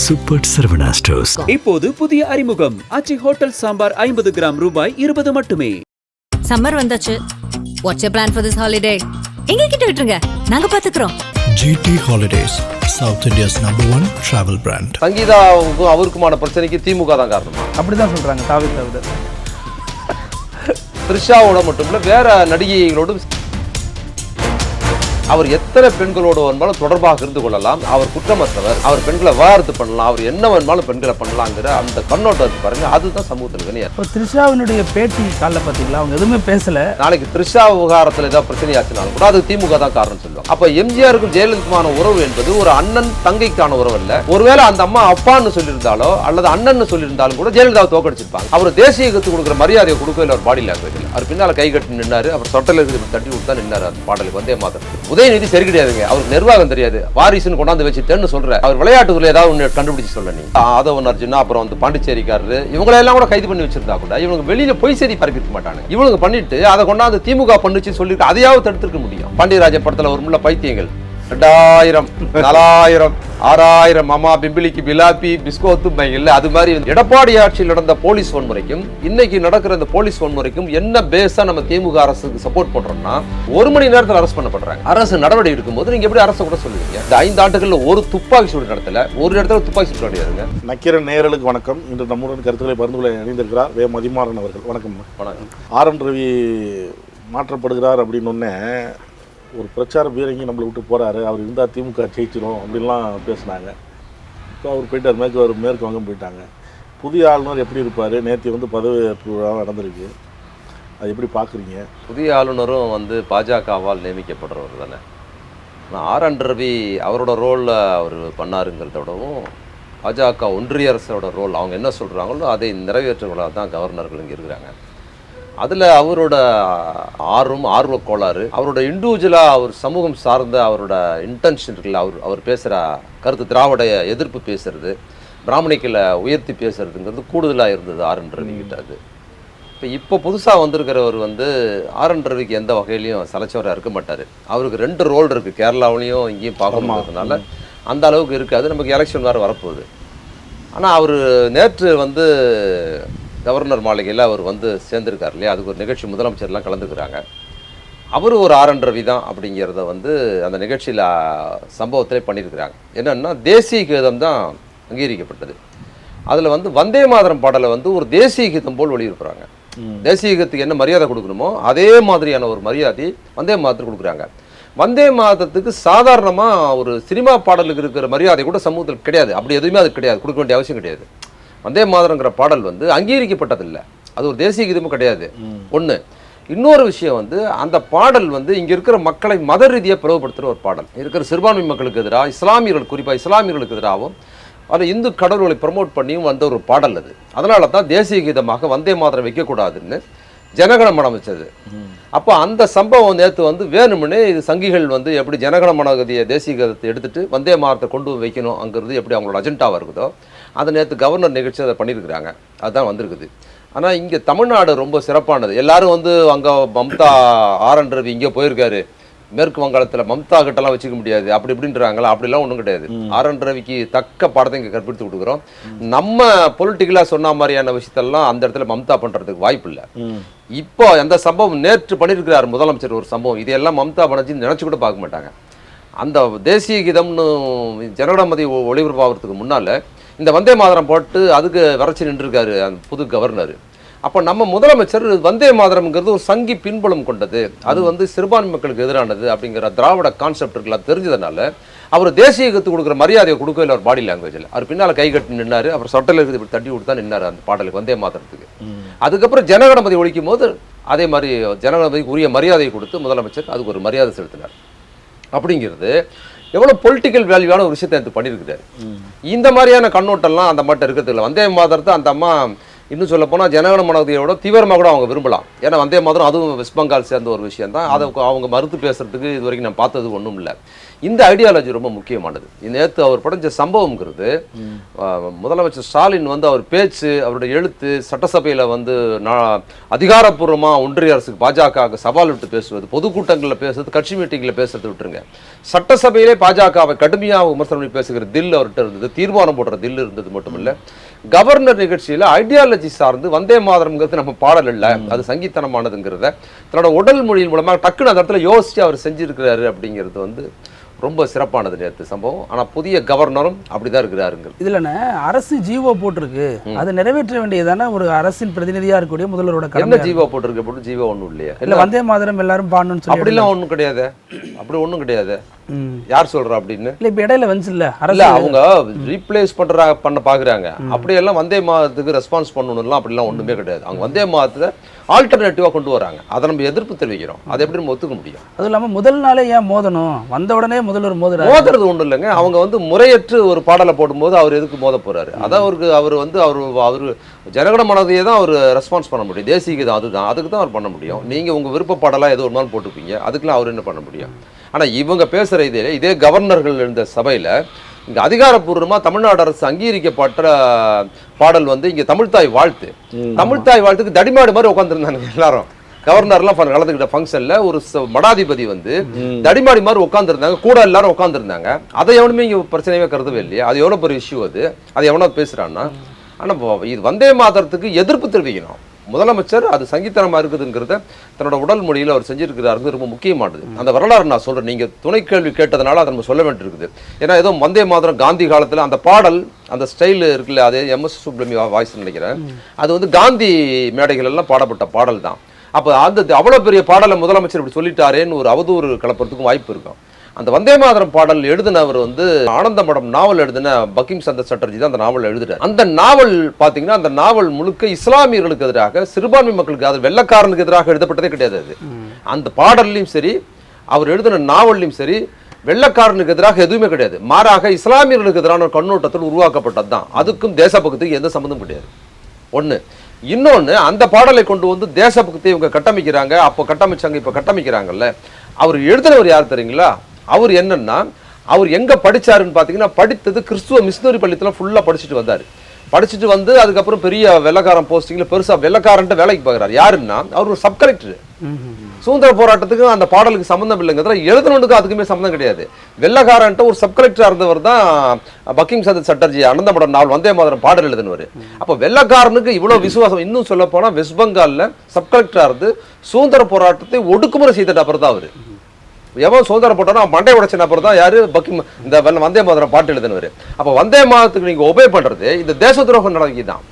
Super Saravana stores. இப்போது புதிய அறிமுகம் ஆச்சி ஹோட்டல் சாம்பார் 50 கிராம் ரூபாய் 20 மட்டுமே. சம்மர் வந்தாச்சு. What's your plan for this holiday? எங்க கிட்ட விட்டுருங்க, நாங்க பாத்துக்கிறோம். GT Holidays, South India's #1 travel brand. சங்கீதாவுக்கும் அவருக்குமான பிரச்சனைக்கு திமுக தான் காரணமா? அப்படிதான் சொல்றாங்க. தாவித த்ரிஷாவோட மட்டும் இல்ல, வேற நடிகைகளோடும் அவர் எத்தனை பெண்களோடு வேணுமாலும் தொடர்பாக இருந்து கொள்ளலாம். அவர் குற்றமற்றவர், அவர் பெண்களை விவாகரத்து பண்ணலாம், அவர் என்ன வேணுமாலும் பெண்களை பண்ணலாங்கிற அந்த கண்ணோட்டம் பாருங்க, அதுதான் சமூகத்தில் கிடையாது. இப்போ த்ரிஷாவினுடைய பேட்டி காலைல பார்த்தீங்களா, அவங்க எதுவுமே பேசல. நாளைக்கு த்ரிஷா விவகாரத்தில் ஏதாவது பிரச்சனையாச்சுனாலும் கூட அது திமுக தான் காரணம் சொல்லுவாங்க. அப்ப எம்ஜிஆருக்கும் ஜெயலலிதாவுமான உறவு என்பது ஒரு அண்ணன் தங்கைக்கான உறவு அல்ல. ஒருவேளை அந்த அம்மா அப்பான்னு சொல்லியிருந்தாலோ அல்லது அண்ணன் சொல்லியிருந்தாலும் கூட ஜெயலலிதாவை தோக்கடிச்சிருப்பாங்க. அவர் தேசிய கத்து கொடுக்குற மரியாதையை கொடுக்கல ஒரு பாடி லாங்குவேஜ். அவர் பின்னால கை கட்டி நின்னாரு, அவர் சொட்டல தட்டி விட்டு நின்னாரு. அந்த பாடலுக்கு வந்தே மாத்திரம் உதயநிதி சரி கிடையாதுங்க, அவருக்கு நிர்வாகம் தெரியாது, வாரிசுன்னு கொண்டாந்து வச்சுட்டேன்னு சொல்ற. அவர் விளையாட்டுல ஏதாவது ஒன்று கண்டுபிடிச்சு சொல்ல நீ ஆதவன் அர்ஜுனா, அப்புறம் வந்து பாண்டிச்சேரிக்காரரு, இவங்களெல்லாம் கூட கைது பண்ணி வச்சிருந்தா கூட இவங்க வெளியில பொய் செய்தி பரப்பிருக்க மாட்டாங்க. இவங்க பண்ணிட்டு அதை கொண்டாந்து திமுக பண்ணுச்சு சொல்லி அதையாவது தடுத்திருக்க முடியும். பாண்டியராஜ படத்துல ஒரு முள்ள பைத்தியங்கள் 2000 4000 6000 மாமா பிம்பிளிக்கு பிலாப்பி பிஸ்கோத்து இல்ல, அது மாதிரி எடப்பாடி ஆட்சியில் நடந்த போலீஸ் வன்முறைக்கும் இன்னைக்கு நடக்கிற இந்த போலீஸ் வன்முறைக்கும் என்ன பேஸா நம்ம திமுக அரசுக்கு சப்போர்ட் பண்றோம்னா, 1 மணி நேரத்தில் அரெஸ்ட் பண்ணப்படுறாங்க. அரசு நடவடிக்கை எடுக்கும்போது நீங்க எப்படி அரசு கூட சொல்லுவீங்க? இந்த 5 ஆண்டுகள்ல ஒரு துப்பாக்கி சூடு நடத்தல, ஒரு இடத்துல துப்பாக்கி சூடு கிடையாதுங்க. நக்கீரன் நேயர்களுக்கு வணக்கம். இன்று நம்முடன் கருத்துக்களை பகிர்ந்து கொள்ள இணைந்திருக்கிறார் வே மதிமாறன் அவர்கள். வணக்கம். வணக்கம். RN ரவி மாற்றப்படுகிறார் அப்படின்னு ஒரு பிரச்சார பீரங்கி நம்மளை விட்டு போகிறாரு, அவர் இருந்தால் திமுக ஜெயிச்சிடும் அப்படின்லாம் பேசினாங்க. இப்போ அவர் போயிட்டார், மேற்கு வங்கம் போயிட்டாங்க. புதிய ஆளுநர் எப்படி இருப்பார்? நேற்று பதவியேற்பு விழா நடந்திருக்கு, அது எப்படி பார்க்குறீங்க? புதிய ஆளுநரும் பாஜகவால் நியமிக்கப்படுறவர் தானே. ஆனால் RN ரவி அவரோட ரோலில் அவர் பண்ணாருங்கிறதோடவும் பாஜக ஒன்றிய அரசோட ரோல் அவங்க என்ன சொல்கிறாங்களோ அதை நிறைவேற்றவர்களாக தான் கவர்னர்கள் இங்கே இருக்கிறாங்க. அதில் அவரோட ஆர்வ கோளாறு, அவரோட இண்டிவிஜுவலாக அவர் சமூகம் சார்ந்த அவரோட இன்டென்ஷன் இருக்குல்ல, அவர் பேசுகிற கருத்து, திராவிட எதிர்ப்பு பேசுறது, பிராமணிக்களை உயர்த்தி பேசுறதுங்கிறது கூடுதலாக இருந்தது RN ரவி கிட்ட. அது இப்போ புதுசாக வந்திருக்கிறவர் RN ரவிக்கு எந்த வகையிலையும் சலைச்சவராக இருக்க மாட்டார். அவருக்கு 2 ரோல் இருக்குது, கேரளாவிலையும் இங்கேயும் பார்க்கணுங்கிறதுனால அந்த அளவுக்கு இருக்காது. நமக்கு எலெக்ஷன் வேறு வரப்போகுது. ஆனால் அவர் நேற்று கவர்னர் மாளிகையில் அவர் சேர்ந்துருக்கார் இல்லையா, அதுக்கு ஒரு நிகழ்ச்சி முதலமைச்சர்லாம் கலந்துக்கிறாங்க. அவர் ஒரு RN ரவி தான் அப்படிங்கிறத அந்த நிகழ்ச்சியில் சம்பவத்திலே பண்ணியிருக்கிறாங்க. என்னென்னா தேசிய கீதம் தான் அங்கீகரிக்கப்பட்டது. அதில் வந்தே மாதரம் பாடலை ஒரு தேசிய கீதம் போல் வெளியிருக்கிறாங்க. தேசிய கீதத்துக்கு என்ன மரியாதை கொடுக்கணுமோ அதே மாதிரியான ஒரு மரியாதை வந்தே மாதத்துக்கு கொடுக்குறாங்க. வந்தே மாதத்துக்கு சாதாரணமாக ஒரு சினிமா பாடலுக்கு இருக்கிற மரியாதை கூட சமூகத்தில் கிடையாது. அப்படி எதுவுமே அது கிடையாது, கொடுக்க வேண்டிய அவசியம் கிடையாது. வந்தே மாதரங்கிற பாடல் அங்கீகரிக்கப்பட்டதில்லை, அது ஒரு தேசிய கீதமும் கிடையாது. ஒன்று. இன்னொரு விஷயம் அந்த பாடல் இங்கே இருக்கிற மக்களை மத ரீதியாக பிளவுபடுத்துகிற ஒரு பாடல். இருக்கிற சிறுபான்மை மக்களுக்கு எதிராக, இஸ்லாமியர்கள், குறிப்பாக இஸ்லாமியர்களுக்கு எதிராகவும் அது இந்து கடவுள்களை ப்ரமோட் பண்ணியும் ஒரு பாடல் அது. அதனால தான் தேசிய கீதமாக வந்தே மாதரம் வைக்கக்கூடாதுன்னு ஜனகணமனம் வச்சது. அப்போ அந்த சம்பவம் நேற்று வேணும்னே இது சங்கிகள் எப்படி ஜனகணமனகதிய தேசிய கீதத்தை எடுத்துட்டு வந்தே மாதத்தை கொண்டு வைக்கணும் அங்கிறது எப்படி அவங்களோட அஜெண்டாவாக இருக்குதோ, அதை நேற்று கவர்னர் நிகழ்ச்சி அதை பண்ணியிருக்கிறாங்க. அதுதான் வந்திருக்குது. ஆனால் இங்கே தமிழ்நாடு ரொம்ப சிறப்பானது. எல்லாரும் அங்கே மம்தா RN ரவி இங்கே போயிருக்காரு, மேற்கு வங்காளத்தில் மம்தா கிட்டலாம் வச்சுக்க முடியாது அப்படி இப்படின்றாங்களா, அப்படிலாம் ஒன்றும் கிடையாது. RN ரவிக்கு தக்க பாடத்தை இங்கே கற்பித்து கொடுக்குறோம். நம்ம பொலிட்டிக்கலாக சொன்ன மாதிரியான விஷயத்தெல்லாம் அந்த இடத்துல மம்தா பண்ணுறதுக்கு வாய்ப்பு இல்லை. இப்போ அந்த சம்பவம் நேற்று பண்ணியிருக்கிறார் முதலமைச்சர் ஒரு சம்பவம், இதையெல்லாம் மம்தா பண்ணி நினச்சி கூட பார்க்க மாட்டாங்க. அந்த தேசிய கீதம்னு ஜனகணமதி ஒளிபரப்பாகிறதுக்கு முன்னால் இந்த வந்தே மாதரம் போட்டு அதுக்கு வரைச்சி நின்றுருக்காரு அந்த புது கவர்னர். அப்போ நம்ம முதலமைச்சர் வந்தே மாதரம்ங்கிறது ஒரு சங்கி பின்புலம் கொண்டது, அது சிறுபான்மை மக்களுக்கு எதிரானது அப்படிங்கிற திராவிட கான்செப்ட் இருக்குல்ல, தெரிஞ்சதுனால அவர் தேசிய கீதத்துக்கு கொடுக்குற மரியாதையை கொடுக்கல ஒரு பாடி லாங்குவேஜில். அவர் பின்னால் கை கட்டி நின்னாரு, அவர் சொட்டல இருக்குது இப்படி தட்டி விட்டு தான் நின்னார் அந்த பாடலுக்கு வந்தே மாதரத்துக்கு. அதுக்கப்புறம் ஜனகணமதி ஒழிக்கும் போது அதே மாதிரி ஜனகணமதிக்கு உரிய மரியாதையை கொடுத்து முதலமைச்சர் அதுக்கு ஒரு மரியாதை செலுத்தினார். அப்படிங்கிறது எவ்வளோ பொலிட்டிக்கல் வேல்யூவான ஒரு விஷயத்தை எடுத்து பண்ணியிருக்கிறாரு. இந்த மாதிரியான கண்ணோட்டம்லாம் அந்த மட்டும் இருக்கிறது இல்லை. வந்தே மாதரத்தை அந்த அம்மா இன்னும் சொல்ல போனால் ஜனகண மனதியோட தீவிரமாக கூட அவங்க விரும்பலாம். ஏன்னா வந்தே மாதரம் அதுவும் வெஸ்ட் பெங்கால் சேர்ந்த ஒரு விஷயம் தான். அதை அவங்க மறுத்து பேசுறதுக்கு இது வரைக்கும் நான் பார்த்தது ஒன்றும் இல்லை. இந்த ஐடியாலஜி ரொம்ப முக்கியமானது. நேற்று அவர் படைஞ்ச சம்பவங்கிறது முதலமைச்சர் ஸ்டாலின் வந்து அவர் பேச்சு, அவருடைய எழுத்து, சட்டசபையில் வந்து அதிகாரப்பூர்வமாக ஒன்றிய அரசுக்கு பாஜக சவால் விட்டு பேசுவது, பொதுக்கூட்டங்களில் பேசுறது, கட்சி மீட்டிங்கில் பேசுறது விட்டுருங்க, சட்டசபையிலே பாஜகவை கடுமையாக விமர்சனம் பண்ணி பேசுகிற தில் அவர்கிட்ட இருந்தது, தீர்மானம் போடுற தில் இருந்தது மட்டும் இல்லை. கவர்னர் நிகழ்ச்சியில் ஐடியாலஜி சார்ந்து வந்தே மாதரம்ங்கிறது நம்ம பாடல் இல்லை, அது சங்கீத்தனமானதுங்கிறத தன்னோட உடல் மொழியின் மூலமாக டக்குன்னு அந்த இடத்துல யோசிச்சு அவர் செஞ்சிருக்கிறாரு. அப்படிங்கிறது வந்து ரொம்ப சிறப்பானது நேற்று சம்பவம். ஆனால் புதிய கவர்னரும் அப்படிதான் இருக்கிறாருங்க. இதுல அரசு ஜீவோ போட்டிருக்கு, அதை நிறைவேற்ற வேண்டியதான ஒரு அரசின் பிரதிநிதியா இருக்கக்கூடிய முதல்வரோட என்ன ஜீவோ போட்டிருக்கு? அப்படி ஜீவோ ஒன்றும் இல்லையா? இல்ல வந்தே மாதரம் எல்லாரும் பாடணும்னு சொல்லி அப்படிலாம் ஒன்றும் கிடையாது. அப்படி ஒன்றும் கிடையாது. யார் சொல்றா அப்படின்னு? இல்ல இப்ப இடையில வந்துச்சுல்ல இல்ல, அவங்க ரீப்ளேஸ் பண்ண பாக்குறாங்க. அப்படியெல்லாம் வந்தே மாதத்துக்கு ரெஸ்பான்ஸ் பண்ணணும்லாம் அப்படிலாம் ஒண்ணுமே கிடையாது. அவங்க வந்தே மாதத்தை ஆல்டர்னேட்டிவா கொண்டு வராங்க. அதை நம்ம எதிர்ப்பு தெரிவிக்கிறோம். அதை எப்படி நம்ம ஒத்துக்க முடியும்? அதுவும் இல்லாம முதல் நாளே ஏன் மோதணும்? வந்த உடனே முதல்வர் மோதுறது ஒன்றும் இல்லைங்க. அவங்க வந்து முறையற்று ஒரு பாடலை போடும்போது அவர் எதுக்கு மோத போறாரு? அதான் அவரு ஜனகண மனதையே தான் அவர் ரெஸ்பான்ஸ் பண்ண முடியும். தேசிய தான், அதுதான், அதுக்கு தான் அவர் பண்ண முடியும். நீங்க உங்க விருப்ப பாடலாம் ஏதோ ஒரு நாள் போட்டுப்பீங்க, அதுக்கெல்லாம் அவர் என்ன பண்ண முடியும்? ஆனா இவங்க பேசுற இதே கவர்னர்கள் இருந்த சபையில இங்க அதிகாரப்பூர்வமா தமிழ்நாடு அரசு அங்கீகரிக்கப்பட்ட பாடல் வந்து இங்க தமிழ்தாய் வாழ்த்து. தமிழ்தாய் வாழ்த்துக்கு தடிமாடு மாதிரி உட்காந்துருந்தாங்க எல்லாரும். கவர்னர்லாம் கலந்துக்கிட்ட ஃபங்க்ஷன்ல ஒரு மடாதிபதி வந்து தடிமாடி மாதிரி உட்காந்துருந்தாங்க, கூட எல்லாரும் உட்காந்துருந்தாங்க. அதை எவனுமே இங்க பிரச்சனையே கருதவே இல்லையா? அது எவ்வளவு பெரிய இஷ்யூ. அது எவனோ பேசுறான்னா. ஆனா இது வந்தே மாதரத்துக்கு எதிர்ப்பு தெரிவிக்கணும். முதலமைச்சர் அது சங்கீத்தனமா இருக்குதுங்கிறத தன்னோட உடல் மொழியில் அவர் செஞ்சிருக்கிறாரு. ரொம்ப முக்கியமானது. அந்த வரலாறு நான் சொல்றேன். நீங்க துணை கேள்வி கேட்டதுனால அதை நம்ம சொல்ல வேண்டியிருக்குது. ஏன்னா ஏதோ வந்தே மாதரம் காந்தி காலத்துல அந்த பாடல், அந்த ஸ்டைல் இருக்குல்ல, அது MS சுப்ரமணி வாய்ஸ் நினைக்கிறேன். அது வந்து காந்தி மேடைகள் எல்லாம் பாடப்பட்ட பாடல் தான். அப்போ அவ்வளவு பெரிய பாடலை முதலமைச்சர் இப்படி சொல்லிட்டாரேன்னு ஒரு அவதூறு கலப்பறதுக்கும் வாய்ப்பு இருக்கும். அந்த வந்தே மாதரம் பாடல் எழுதினவர் வந்து ஆனந்த மடம் நாவல் எழுதின பக்கிம் சந்தர் சட்டர்ஜி தான் அந்த நாவல் எழுதுறாரு. அந்த நாவல் பாத்தீங்கன்னா அந்த நாவல் முழுக்க இஸ்லாமியர்களுக்கு எதிராக, சிறுபான்மை மக்களுக்கு, அது வெள்ளக்காரனுக்கு எதிராக எழுதப்பட்டதே கிடையாது. அது அந்த பாடல்லையும் சரி, அவர் எழுதின நாவல்லையும் சரி, வெள்ளக்காரனுக்கு எதிராக எதுவுமே கிடையாது. மாறாக இஸ்லாமியர்களுக்கு எதிரான கண்ணோட்டத்தில் உருவாக்கப்பட்டது தான். அதுக்கும் தேசபக்திக்கு எந்த சம்பந்தம் கிடையாது. ஒண்ணு. இன்னொன்னு, அந்த பாடலை கொண்டு வந்து தேசபக்தியை இவங்க கட்டமைக்கிறாங்க. அப்போ கட்டமைச்சாங்க, இப்ப கட்டமைக்கிறாங்கல்ல. அவர் எழுதினவர் யார் தெரியுங்களா? அவர் என்னன்னா, அவர் எங்க படிச்சாருன்னு பாத்தீங்கன்னா, படித்தது கிறிஸ்துவ மிஷனரி பள்ளியத்துல ஃபுல்லா படிச்சுட்டு வந்தாரு. படிச்சுட்டு வந்து அதுக்கப்புறம் பெரிய வெள்ளக்காரன் போஸ்டிங்ல பெருசா வெள்ளக்காரன்ட்டு வேலைக்கு பார்க்குறாரு. யாருன்னா, அவர் ஒரு சப் கலெக்டர். சுதந்திர போராட்டத்துக்கு அந்த பாடலுக்கு சம்பந்தம் இல்லைங்கிறத எழுதணுக்கு அதுக்குமே சம்பந்தம் கிடையாது. வெள்ளக்காரன்ட்டு ஒரு சப் கலெக்டரா இருந்தவர் தான் பக்கிம் சந்தர் சட்டர்ஜி ஆனந்தமடம் நாவல் வந்தே மாதரம் பாடல் எழுதினவர். அப்போ வெள்ளக்காரனுக்கு இவ்வளவு விசுவாசம். இன்னும் சொல்ல போனா வெஸ்ட் பெங்கால்ல சப் கலெக்டரா இருந்து சுதந்திர போராட்டத்தை ஒடுக்குமுறை செய்த நபர் தான் அவரு. எவன் சுதந்திரம் போட்டாரோ மண்டை உடைச்ச நபர் தான் யாரு? பக்கிம், இந்த வந்தே மாதரம் பாட்டு எழுதினவர். அப்போ வந்தே மாதத்துக்கு நீங்க ஒபே பண்றது இந்த தேச துரோகம் நடக்கி தான்,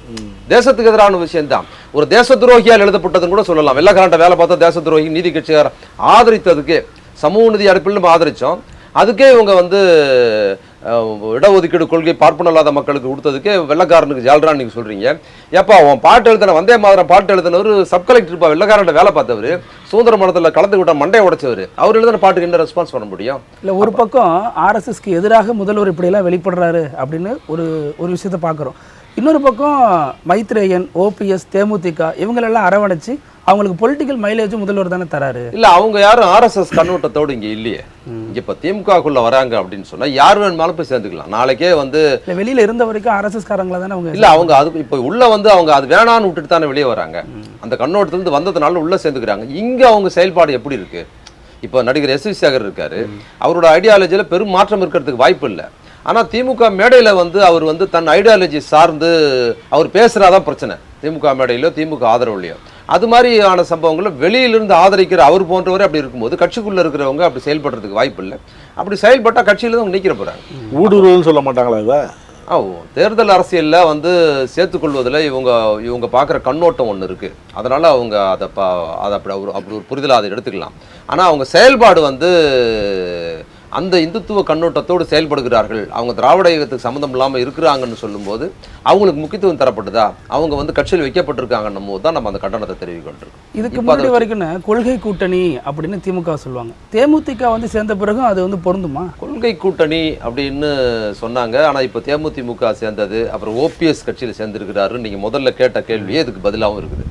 தேசத்துக்கு எதிரான விஷயம் தான். ஒரு தேச துரோகியால் எழுதப்பட்டதுன்னு கூட சொல்லலாம். வெள்ளக்காரன்ட்ட வேலை பார்த்தா தேச துரோகி, நீதி கட்சியார் ஆதரித்ததுக்கு, சமூக நீதி அடிப்பில் நம்ம ஆதரிச்சோம். அதுக்கே இவங்க வந்து இடஒதுக்கீடு கொள்கை பார்ப்பனல்லாத மக்களுக்கு கொடுத்ததுக்கே வெள்ளக்காரனுக்கு ஜால்ரான்னு நீங்க சொல்றீங்க. ஏப்பா அவன் பாட்டு எழுதின வந்தே மாதரம் பாட்டு எழுதினவர் சப் கலெக்டர், வெள்ளக்காரன் வேலை பார்த்தவர், சுதந்திர மடத்தில் கலந்து விட்ட மண்டையை உடைச்சவர். அவர் எழுதின பாட்டுக்கு என்ன ரெஸ்பான்ஸ் பண்ண முடியும்? இல்லை, ஒரு பக்கம் RSSக்கு எதிராக முதல்வர் இப்படியெல்லாம் வெளிப்படுறாரு அப்படின்னு ஒரு விஷயத்த பார்க்குறோம். இன்னொரு பக்கம் மைத்ரேயன், OPS, தேமுதிக இவங்களெல்லாம் அரவணைச்சு அவங்களுக்கு பொலிட்டிக்கல் மைலேஜ் முதல்வர் தானே தராரு. இல்ல, அவங்க யாரும் RSS கண்ணோட்டத்தோடு இங்க இல்லையே. இங்க இப்ப திமுகக்குள்ள வராங்க அப்படின்னு சொன்னா யார் வேணுமாலும் போய் சேர்ந்துக்கலாம். நாளைக்கே வந்து வெளியில இருந்த வரைக்கும் RSS காரங்களா தானே அவங்க. இல்ல, அவங்க அது இப்ப உள்ள வந்து அவங்க அது வேணான்னு விட்டுட்டு தானே வெளியே வராங்க. அந்த கண்ணோட்டத்திலிருந்து வந்ததுனால உள்ள சேர்ந்துக்கிறாங்க. இங்க அவங்க செயல்பாடு எப்படி இருக்கு? இப்ப நடிகர் S.V. சேகர் இருக்காரு. அவரோட ஐடியாலஜியில பெரும் மாற்றம் இருக்கிறதுக்கு வாய்ப்பு இல்லை. ஆனா திமுக மேடையில வந்து அவர் வந்து தன் ஐடியாலஜி சார்ந்து அவர் பேசுறாதான் பிரச்சனை. திமுக மேடையிலோ திமுக ஆதரவுலையோ அது மாதிரியான சம்பவங்களும் வெளியிலிருந்து ஆதரிக்கிற அவர் போன்றவரை அப்படி இருக்கும்போது கட்சிக்குள்ள இருக்கிறவங்க அப்படி செயல்படுறதுக்கு வாய்ப்பு இல்லை. அப்படி செயல்பட்டா கட்சியில தான் நீக்கிற போறாங்க. ஊடுருவல்னு சொல்ல மாட்டாங்களா இதை? தேர்தல் அரசியல்ல வந்து சேர்த்துக்கொள்வதில் இவங்க பார்க்குற கண்ணோட்டம் ஒன்று இருக்கு. அதனால அவங்க அப்படி ஒரு புரிதலை அதை எடுத்துக்கலாம். ஆனால் அவங்க செயல்பாடு வந்து அந்த இந்துத்துவ கண்ணோட்டத்தோடு செயல்படுகிறார்கள், அவங்க திராவிட இயக்கத்துக்கு சம்மந்தம் இல்லாமல் இருக்கிறாங்கன்னு சொல்லும்போது அவங்களுக்கு முக்கியத்துவம் தரப்படுதா, அவங்க வந்து கட்சியில் வைக்கப்பட்டிருக்காங்கன்னும் போது தான் நம்ம அந்த கண்டனத்தை தெரிவிக்கின்றோம். இதுக்கு முன்னாடி வரைக்கும் கொள்கை கூட்டணி அப்படின்னு திமுக சொல்லுவாங்க, தேமுதிக வந்து சேர்ந்த பிறகும் அது வந்து பொருந்துமா? கொள்கை கூட்டணி அப்படின்னு சொன்னாங்க. ஆனால் இப்போ தேமுதிமுக சேர்ந்தது, அப்புறம் ஓபிஎஸ் கட்சியில் சேர்ந்துருக்கிறாரு. நீங்கள் முதல்ல கேட்ட கேள்வியே இதுக்கு பதிலாகவும் இருக்குது.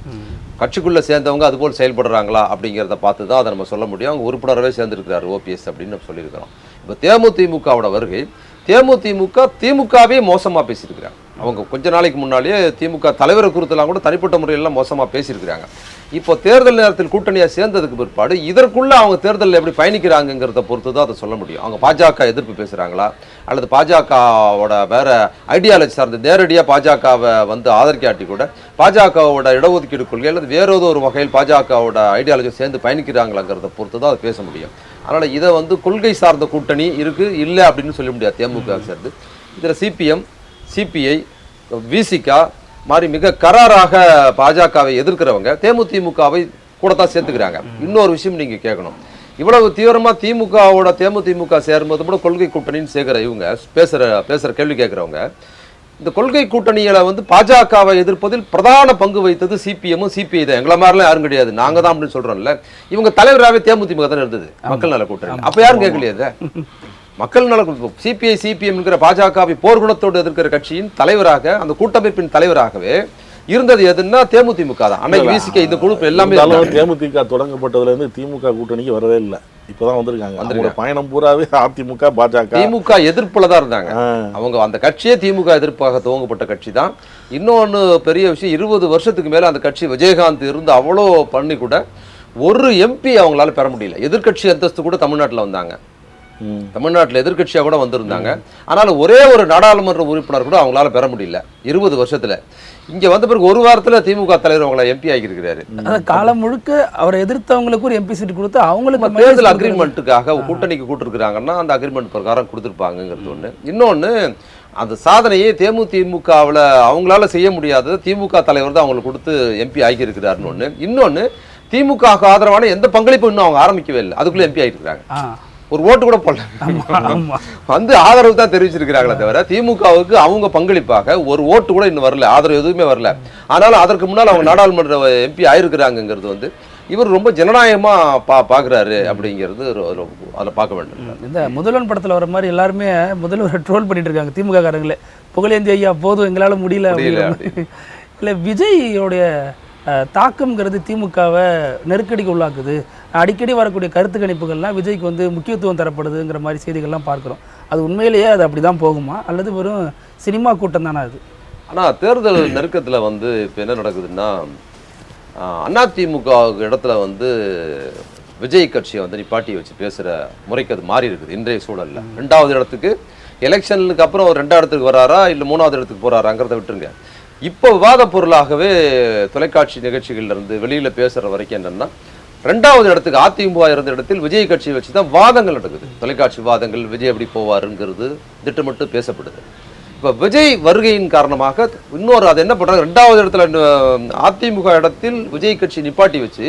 கட்சிக்குள்ளே சேர்ந்தவங்க அதுபோல் செயல்படுறாங்களா அப்படிங்கிறத பார்த்து தான் அதை நம்ம சொல்ல முடியும். அவங்க உறுப்பினரவே சேர்ந்துருக்கிறார் ஓபிஎஸ் அப்படின்னு நம்ம சொல்லியிருக்கிறோம். இப்போ தேமுதிமுகவோட வருகை, திமுகவே மோசமாக பேசியிருக்கிறாங்க. அவங்க கொஞ்ச நாளைக்கு முன்னாலேயே திமுக தலைவரை குறித்தெல்லாம் கூட தனிப்பட்ட முறையெல்லாம் மோசமாக பேசியிருக்கிறாங்க. இப்போ தேர்தல் நேரத்தில் கூட்டணியாக சேர்ந்ததுக்கு பிற்பாடு இதற்குள்ள அவங்க தேர்தலில் எப்படி பயணிக்கிறாங்கிறத பொறுத்து தான் அதை சொல்ல முடியும். அவங்க பாஜக எதிர்ப்பு பேசுகிறாங்களா, அல்லது பாஜகவோட வேற ஐடியாலஜி சார்ந்து நேரடியாக பாஜகவை வந்து ஆதரிக்காட்டி கூட பாஜகவோட இடஒதுக்கீடு கொள்கை அல்லது வேறொரு ஒரு வகையில் பாஜகவோட ஐடியாலஜி சேர்ந்து பயணிக்கிறாங்களாங்கிறத பொறுத்து தான் அதை பேச முடியும். அதனால் இதை வந்து கொள்கை சார்ந்த கூட்டணி இருக்குது இல்லை அப்படின்னு சொல்ல முடியாது. தேமுக சேர்ந்து இதில் சிபிஎம், சிபிஐ, விசிகா மாதிரி மிக கராராக பாஜகவை எதிர்க்கிறவங்க தேமுதிமுகவை கூட தான் சேர்த்துக்கிறாங்க. இன்னொரு விஷயம் நீங்கள் கேட்கணும், இவ்வளவு தீவிரமாக தேமுதிமுக சேரும்போது கூட கொள்கை கூட்டணின்னு சேர்க்கிற இவங்க பேசுகிற கேள்வி கேட்குறவங்க, இந்த கொள்கை கூட்டணிகளை வந்து பாஜகவை எதிர்ப்பதில் பிரதான பங்கு வைத்தது சிபிஎம்மும் சிபிஐ தான். எங்களை மாதிரிலாம் யாரும் கிடையாது, நாங்கள் தான் அப்படின்னு சொல்கிறோம்ல. இவங்க தலைவராகவே தேமுதிமுக தான் இருந்தது, மக்கள் நல கூட்டணி. அப்போ யாரும் கேட்கலையே, மக்கள் நல சிபிஐ சிபிஎம்ங்கிற பாஜகவை போர்க்குணத்தோடு எதிர்க்கிற கட்சியின் தலைவராக, அந்த கூட்டமைப்பின் தலைவராகவே இருந்தது எதுன்னா தேமுதிமுக தான். அன்னைக்கு விசிக இந்த குழு எல்லாமே தேமுதிக தொடங்கப்பட்டதுல இருந்து திமுக கூட்டணிக்கு வரவே இல்லை, இப்பதான் வந்திருக்காங்க. அந்த பயணம் பூராவே அதிமுக பாஜக திமுக எதிர்ப்புல தான் இருந்தாங்க. அவங்க அந்த கட்சியே திமுக எதிர்ப்பாக துவங்கப்பட்ட கட்சி தான். இன்னொன்னு பெரிய விஷயம், 20 வருஷத்துக்கு மேல அந்த கட்சி விஜயகாந்த் இருந்து அவ்வளோ பண்ணி கூட ஒரு எம்பி அவங்களால பெற முடியல. எதிர்கட்சி அந்தஸ்து கூட தமிழ்நாட்டில் வந்தாங்க, தமிழ்நாட்டில் எதிர்கட்சியாக கூட வந்திருந்தாங்க. ஆனால் ஒரே ஒரு நாடாளுமன்ற உறுப்பினர் கூட அவங்களால பெற முடியல 20 வருஷத்துல. இங்க வந்த பிறகு ஒரு வாரத்துல திமுக தலைவர் அவங்களை எம்பி ஆகியிருக்கிறாரு. காலம் முழுக்க அவரை எதிர்த்தவங்களுக்கு ஒரு எம்பி சீட் கொடுத்து அவங்களுக்கு தேர்தல் அக்ரிமெண்ட்டுக்காக கூட்டணிக்கு கூட்டிருக்கிறாங்கன்னா அந்த அக்ரிமெண்ட் பிரகாரம் கொடுத்துருப்பாங்கிறது ஒண்ணு. இன்னொன்னு, அந்த சாதனையை தேமுதிமுகவில் அவங்களால செய்ய முடியாதது திமுக தலைவர் தான் அவங்களுக்கு கொடுத்து எம்பி ஆகியிருக்கிறாருன்னு ஒண்ணு. இன்னொன்னு, திமுக ஆதரவான எந்த பங்களிப்பும் இன்னும் அவங்க ஆரம்பிக்கவே இல்லை, அதுக்குள்ள எம்பி ஆகிருக்கிறாங்க. ஒரு ஓட்டு கூட போடல, வந்து ஆதரவு தான் தெரிவிச்சிருக்கிறாங்களே தவிர திமுகவுக்கு அவங்க பங்களிப்பாக ஒரு ஓட்டு கூட இன்னும் வரல, ஆதரவு எதுவுமே வரல. ஆனாலும் அதற்கு முன்னால் அவங்க நாடாளுமன்ற எம்பி ஆயிருக்கிறாங்கிறது வந்து இவர் ரொம்ப ஜனநாயகமா பாக்குறாரு அப்படிங்கிறது அதில் பார்க்க வேண்டும். இந்த முதல்வன் படத்துல வர மாதிரி எல்லாருமே முதல்வர் ட்ரோல் பண்ணிட்டு இருக்காங்க திமுக காரங்களே, புகழேந்தி ஐயா போதும் எங்களால முடியல. இல்லை, விஜயோடைய தாக்கம்ங்கிறது திமுகவை நெருக்கடிக்கு உள்ளாக்குது. அடிக்கடி வரக்கூடிய கருத்து கணிப்புகள்லாம் விஜய்க்கு வந்து முக்கியத்துவம் தரப்படுதுங்கிற மாதிரி செய்திகள்லாம் பார்க்குறோம். அது உண்மையிலேயே அது அப்படி தான் போகுமா, அல்லது வெறும் சினிமா கூட்டம் தானே அது? ஆனால் தேர்தல் நெருக்கத்தில் வந்து இப்போ என்ன நடக்குதுன்னா, அதிமுக இடத்துல வந்து விஜய் கட்சியை வந்து நிப்பாட்டி வச்சு பேசுகிற முறைக்கு அது மாறி இருக்குது இன்றைய சூழலில். 2வது இடத்துக்கு எலெக்ஷனுக்கு அப்புறம் அவர் 2வது இடத்துக்கு வராரா இல்லை 3வது இடத்துக்கு போகிறாராங்கிறத விட்டுருங்க. இப்போ விவாத பொருளாகவே தொலைக்காட்சி நிகழ்ச்சிகள்லேருந்து வெளியில் பேசுகிற வரைக்கும் என்னென்னா, 2வது இடத்துக்கு அதிமுக இருந்த இடத்தில் விஜய் கட்சியை வச்சு தான் வாதங்கள் நடக்குது. தொலைக்காட்சி வாதங்கள், விஜய் எப்படி போவாருங்கிறது திட்டமிட்டு பேசப்படுது. இப்போ விஜய் வருகையின் காரணமாக இன்னொரு அது என்ன பண்ணுறாங்க, 2வது இடத்துல அதிமுக இடத்தில் விஜய் கட்சி நிப்பாட்டி வச்சு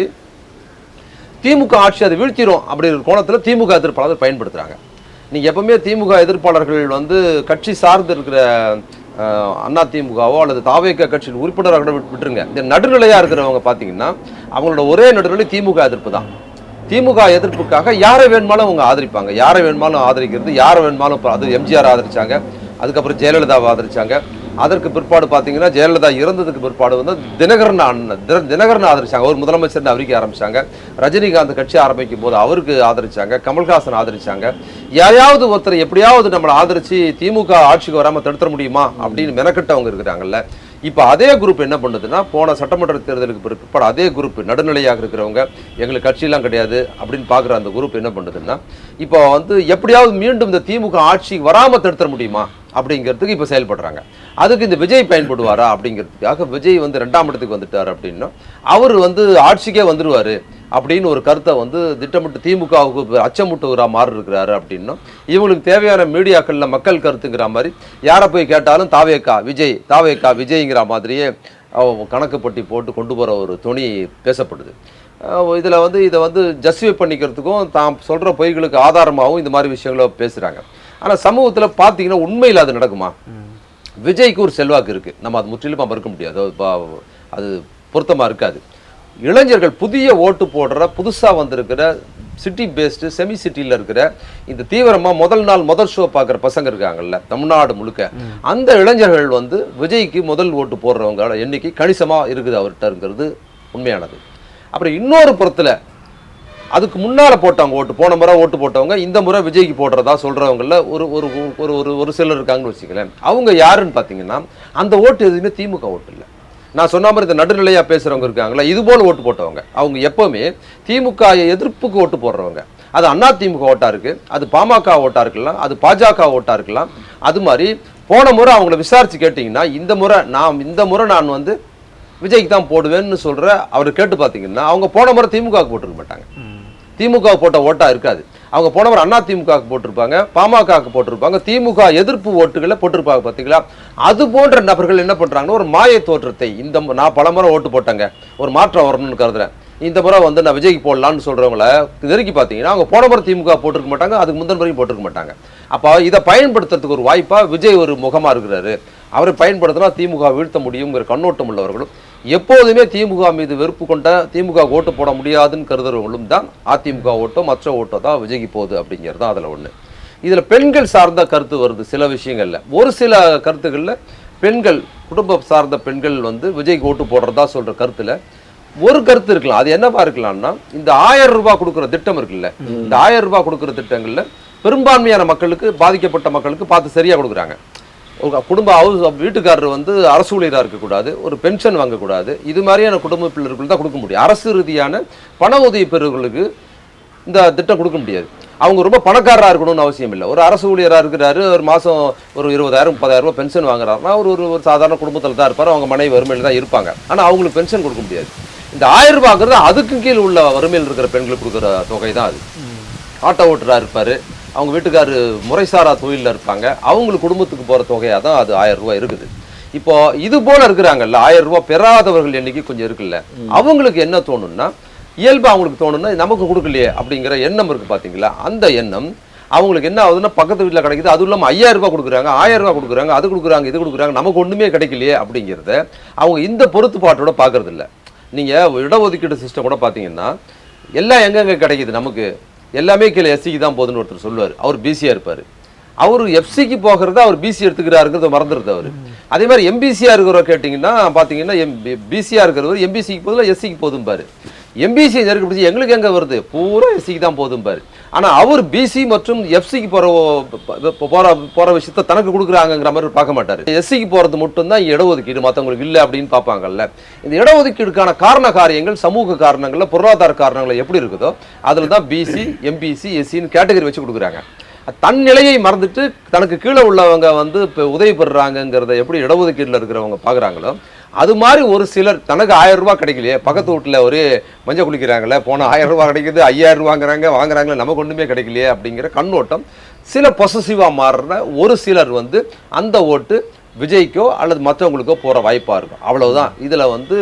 திமுக ஆட்சி அதை வீழ்த்திடும் அப்படிங்கிற கோணத்தில் திமுக எதிர்ப்பாளர்கள் பயன்படுத்துகிறாங்க. நீங்கள் எப்பவுமே திமுக எதிர்ப்பாளர்கள் வந்து கட்சி சார்ந்து இருக்கிற அதிமுகவோ அல்லது தாவேக கட்சியின் உறுப்பினராக கூட விட்டுருங்க, இந்த நடுநிலையா இருக்கிறவங்க பார்த்தீங்கன்னா அவங்களோட ஒரே நடுநிலை திமுக எதிர்ப்பு தான். திமுக எதிர்ப்புக்காக யாரை வேணுமாலும் அவங்க ஆதரிப்பாங்க, யாரை வேணுமாலும் ஆதரிக்கிறது, யாரை வேணுமாலும். அது எம்ஜிஆர் ஆதரிச்சாங்க, அதுக்கப்புறம் ஜெயலலிதாவை ஆதரிச்சாங்க. அதற்கு பிற்பாடு பார்த்தீங்கன்னா ஜெயலலிதா இறந்ததுக்கு பிற்பாடு வந்து தினகரன் ஆதரிச்சாங்க, ஒரு முதலமைச்சர்னு அவருக்கு ஆரம்பிச்சாங்க. ரஜினிகாந்த் கட்சி ஆரம்பிக்கும் போது அவருக்கு ஆதரிச்சாங்க, கமல்ஹாசன் ஆதரிச்சாங்க. யாராவது ஒருத்தர் எப்படியாவது நம்மளை ஆதரிச்சு திமுக ஆட்சிக்கு வராமல் தடுத்துட முடியுமா அப்படின்னு மெனக்கட்டவங்க இருக்கிறாங்கல்ல. இப்போ அதே குரூப் என்ன பண்ணுதுன்னா, போன சட்டமன்ற தேர்தலுக்கு பிற்பாடு அதே குரூப் நடுநிலையாக இருக்கிறவங்க, எங்களுக்கு கட்சியெல்லாம் கிடையாது அப்படின்னு பார்க்குற அந்த குரூப் என்ன பண்ணுதுன்னா, இப்போ வந்து எப்படியாவது மீண்டும் இந்த திமுக ஆட்சிக்கு வராமல் தடுத்துட முடியுமா அப்படிங்கிறதுக்கு இப்போ செயல்படுறாங்க. அதுக்கு இந்த விஜய் பயன்படுவாரா அப்படிங்கிறதுக்காக விஜய் வந்து 2ஆம் இடத்துக்கு வந்துட்டார் அப்படின்னா அவர் வந்து ஆட்சிக்கே வந்துடுவார் அப்படின்னு ஒரு கருத்தை வந்து திட்டமிட்டு திமுகவுக்கு அச்சமுட்டுகிறா மாறி இருக்கிறாரு. அப்படின்னா இவங்களுக்கு தேவையான மீடியாக்களில் மக்கள் கருத்துங்கிற மாதிரி யாரை போய் கேட்டாலும் தாவேக்கா விஜய், தாவேக்கா விஜய்ங்கிற மாதிரியே கணக்கு பட்டி போட்டு கொண்டு போகிற ஒரு துணி பேசப்படுது. இதில் வந்து இதை வந்து ஜஸ்டிஃபை பண்ணிக்கிறதுக்கும் தான் சொல்கிற பொய்களுக்கு ஆதாரமாகவும் இந்த மாதிரி விஷயங்கள பேசுகிறாங்க. ஆனால் சமூகத்தில் பார்த்தீங்கன்னா உண்மையில் அது நடக்குமா? விஜய்க்கு ஒரு செல்வாக்கு இருக்குது, நம்ம அது முற்றிலுமா மறுக்க முடியாது, அது பொருத்தமாக இருக்காது. இளைஞர்கள் புதிய ஓட்டு போடுற புதுசாக வந்திருக்கிற சிட்டி பேஸ்டு செமி சிட்டியில் இருக்கிற இந்த தீவிரமாக முதல் ஷோ பார்க்குற பசங்க இருக்காங்கல்ல தமிழ்நாடு முழுக்க, அந்த இளைஞர்கள் வந்து விஜய்க்கு முதல் ஓட்டு போடுறவங்க எண்ணிக்கை கணிசமாக இருக்குது அவர்கிட்டங்கிறது உண்மையானது. அப்புறம் இன்னொரு புறத்தில் அதுக்கு முன்னால் போட்டவங்க போன முறை ஓட்டு போட்டவங்க இந்த முறை விஜய்க்கு போடுறதா சொல்கிறவங்கள ஒரு ஒரு ஒரு சிலர் இருக்காங்கன்னு வச்சுக்கலேன். அவங்க யாருன்னு பார்த்தீங்கன்னா அந்த ஓட்டு எதுவுமே திமுக ஓட்டு இல்லை. நான் சொன்ன மாதிரி இந்த நடுநிலையாக பேசுகிறவங்க இருக்காங்களா, இது போல் ஓட்டு போட்டவங்க. அவங்க எப்போவுமே திமுக எதிர்ப்புக்கு ஓட்டு போடுறவங்க. அது அண்ணா திமுக ஓட்டாக இருக்குது, அது பாமக ஓட்டாக இருக்கலாம், அது பாஜக ஓட்டாக இருக்கலாம். அது மாதிரி போன முறை அவங்கள விசாரித்து கேட்டிங்கன்னா இந்த முறை நான் வந்து விஜய்க்கு தான் போடுவேன்னு சொல்கிற அவர் கேட்டு பார்த்தீங்கன்னா அவங்க போன முறை திமுகவுக்கு போட்டிருக்க மாட்டாங்க. திமுக போட்ட ஓட்டாக இருக்காது. அவங்க போன முறை அண்ணா திமுகவுக்கு போட்டிருப்பாங்க, பாமகவுக்கு போட்டிருப்பாங்க, திமுக எதிர்ப்பு ஓட்டுகளை போட்டிருப்பாங்க. பார்த்தீங்களா? அது போன்ற நபர்கள் என்ன பண்ணுறாங்கன்னா ஒரு மாய தோற்றத்தை, நான் பல முறை ஓட்டு போட்டேங்க, ஒரு மாற்றம் வரணும்னு கருதுறேன், இந்த முறை வந்து நான் விஜய்க்கு போடலான்னு சொல்கிறவங்கள நெருக்கி பார்த்தீங்கன்னா அவங்க போன முறை திமுக போட்டிருக்க மாட்டாங்க, அதுக்கு முந்தின வரைக்கும் போட்டிருக்க மாட்டாங்க. அப்போ இதை பயன்படுத்துறதுக்கு ஒரு வாய்ப்பாக விஜய் ஒரு முகமாக இருக்கிறாரு, அவரை பயன்படுத்தினா திமுக வீழ்த்த முடியுங்கிற கண்ணோட்டம் உள்ளவர்களும், எப்போதுமே திமுக மீது வெறுப்பு கொண்ட திமுக ஓட்டு போட முடியாதுன்னு கருதுறவங்களும் தான் அதிமுக ஓட்டோ மற்ற ஓட்டோ தான் விஜய்க்கு போகுது அப்படிங்கிறது தான் அதில் ஒன்று. இதில் பெண்கள் சார்ந்த கருத்து வருது சில விஷயங்களில். ஒரு சில கருத்துக்களில் பெண்கள், குடும்பம் சார்ந்த பெண்கள் வந்து விஜய்க்கு ஓட்டு போடுறதா சொல்கிற கருத்தில் ஒரு கருத்து இருக்கலாம். அது என்னவா இருக்கலாம்னா, இந்த 1000 ரூபாய் கொடுக்குற திட்டம் இருக்குல்ல, இந்த 1000 ரூபாய் கொடுக்குற திட்டங்களில் பெரும்பான்மையான மக்களுக்கு, பாதிக்கப்பட்ட மக்களுக்கு பார்த்து சரியாக கொடுக்குறாங்க. ஒரு குடும்ப வீட்டுக்காரர் வந்து அரசு ஊழியராக இருக்கக்கூடாது, ஒரு பென்ஷன் வாங்கக்கூடாது, இது மாதிரியான குடும்ப பிள்ளைகள் தான் கொடுக்க முடியும். அரசு ரீதியான பண உதவி பெறுவர்களுக்கு இந்த திட்டம் கொடுக்க முடியாது. அவங்க ரொம்ப பணக்காரராக இருக்கணும்னு அவசியம் இல்லை. ஒரு அரசு ஊழியராக இருக்கிறாரு, ஒரு மாதம் ஒரு 20,000 30,000 ரூபாய் பென்ஷன் வாங்குறாருன்னா ஒரு சாதாரண குடும்பத்தில் தான் இருப்பார், அவங்க மனைவி வறுமையில் தான் இருப்பாங்க. ஆனால் அவங்களுக்கு பென்ஷன் கொடுக்க முடியாது. இந்த 1000 ரூபாங்கிறது அதுக்கு கீழ் உள்ள வறுமையில் இருக்கிற பெண்களுக்கு கொடுக்குற தொகை தான் அது. ஆட்டோ ஓட்டுறாரு இருப்பார், அவங்க வீட்டுக்காரு முறைசாரா தொழிலில் இருப்பாங்க, அவங்களுக்கு குடும்பத்துக்கு போகிற தொகையாக தான் அது 1000 ரூபாய் இருக்குது. இப்போ இது போல இருக்கிறாங்கல்ல, 1000 ரூபாய் பெறாதவர்கள் எண்ணிக்கை கொஞ்சம் இருக்குல்ல, அவங்களுக்கு என்ன தோணும்னா, இயல்பாக அவங்களுக்கு தோணுன்னா நமக்கு கொடுக்கலையே அப்படிங்கிற எண்ணம் இருக்குது பார்த்தீங்களா? அந்த எண்ணம் அவங்களுக்கு என்ன ஆகுதுன்னா, பக்கத்து வீட்டில் கிடைக்குது, அதுவும் இல்லாமல் 5000 ரூபாய் கொடுக்குறாங்க, 1000 ரூபாய் கொடுக்குறாங்க, அது கொடுக்குறாங்க, இது கொடுக்குறாங்க, நமக்கு ஒன்றுமே கிடைக்கலையே அப்படிங்கிறத அவங்க இந்த பொறுத்துப்பாட்டோட பார்க்கறது இல்லை. நீங்கள் இடஒதுக்கீடு சிஸ்டம் கூட பார்த்தீங்கன்னா எல்லாம் எங்கெங்கே கிடைக்குது, நமக்கு எல்லாமே கீழே எஸ்சிக்கு தான் போகுதுன்னு ஒருத்தர் சொல்லுவார். அவர் பிசியாக இருப்பார், அவர் எஃப்சிக்கு போகிறத அவர் பிசி எடுத்துக்கிறாருங்கிறத மறந்துடுது அவர். அதே மாதிரி எம்பிசியாக இருக்கிறவர் கேட்டிங்கன்னா பார்த்தீங்கன்னா பிசியாக இருக்கிறவர் எம்பிசிக்கு போதில் எஸ்சிக்கு போதும்பார். எம்பிசி நெருக்க பிடிச்சி எங்களுக்கு எங்கே வருது, பூரா எஸ்சிக்கு தான் போதும்பார். ஆனால் அவர் பிசி மற்றும் எஃப்சிக்கு போகிற விஷயத்த தனக்கு கொடுக்குறாங்கிற மாதிரி பார்க்க மாட்டார். எஸ்சிக்கு போகிறது மட்டும்தான் இடஒதுக்கீடு, மற்றவங்களுக்கு இல்லை அப்படின்னு பார்ப்பாங்கல்ல. இந்த இடஒதுக்கீடுக்கான காரண காரியங்கள், சமூக காரணங்களில், பொருளாதார காரணங்கள் எப்படி இருக்குதோ அதில் தான் பிசி எம்பிசி எஸ்சின்னு கேட்டகரி வச்சு கொடுக்குறாங்க. தன் நிலையை மறந்துட்டு தனக்கு கீழே உள்ளவங்க வந்து இப்போ உதவி பெறுறாங்கிறத எப்படி இடஒதுக்கீட்டில் இருக்கிறவங்க பார்க்குறாங்களோ, அது மாதிரி ஒரு சிலர் தனக்கு 1000 ரூபாய் கிடைக்கலையே, பக்கத்து வீட்டில் ஒரு மஞ்சள் குளிக்கிறாங்களே, போனால் 1000 ரூபாய் கிடைக்குது, 5000 ரூபாங்கிறாங்களே, நமக்கு ஒன்றுமே கிடைக்கலையே அப்படிங்கிற கண்ணோட்டம் சில பொசசிவாக மாறுற ஒரு சிலர் வந்து அந்த ஓட்டு விஜய்க்கோ அல்லது மற்றவங்களுக்கோ போகிற வாய்ப்பாக இருக்கும். அவ்வளவுதான். இதில் வந்து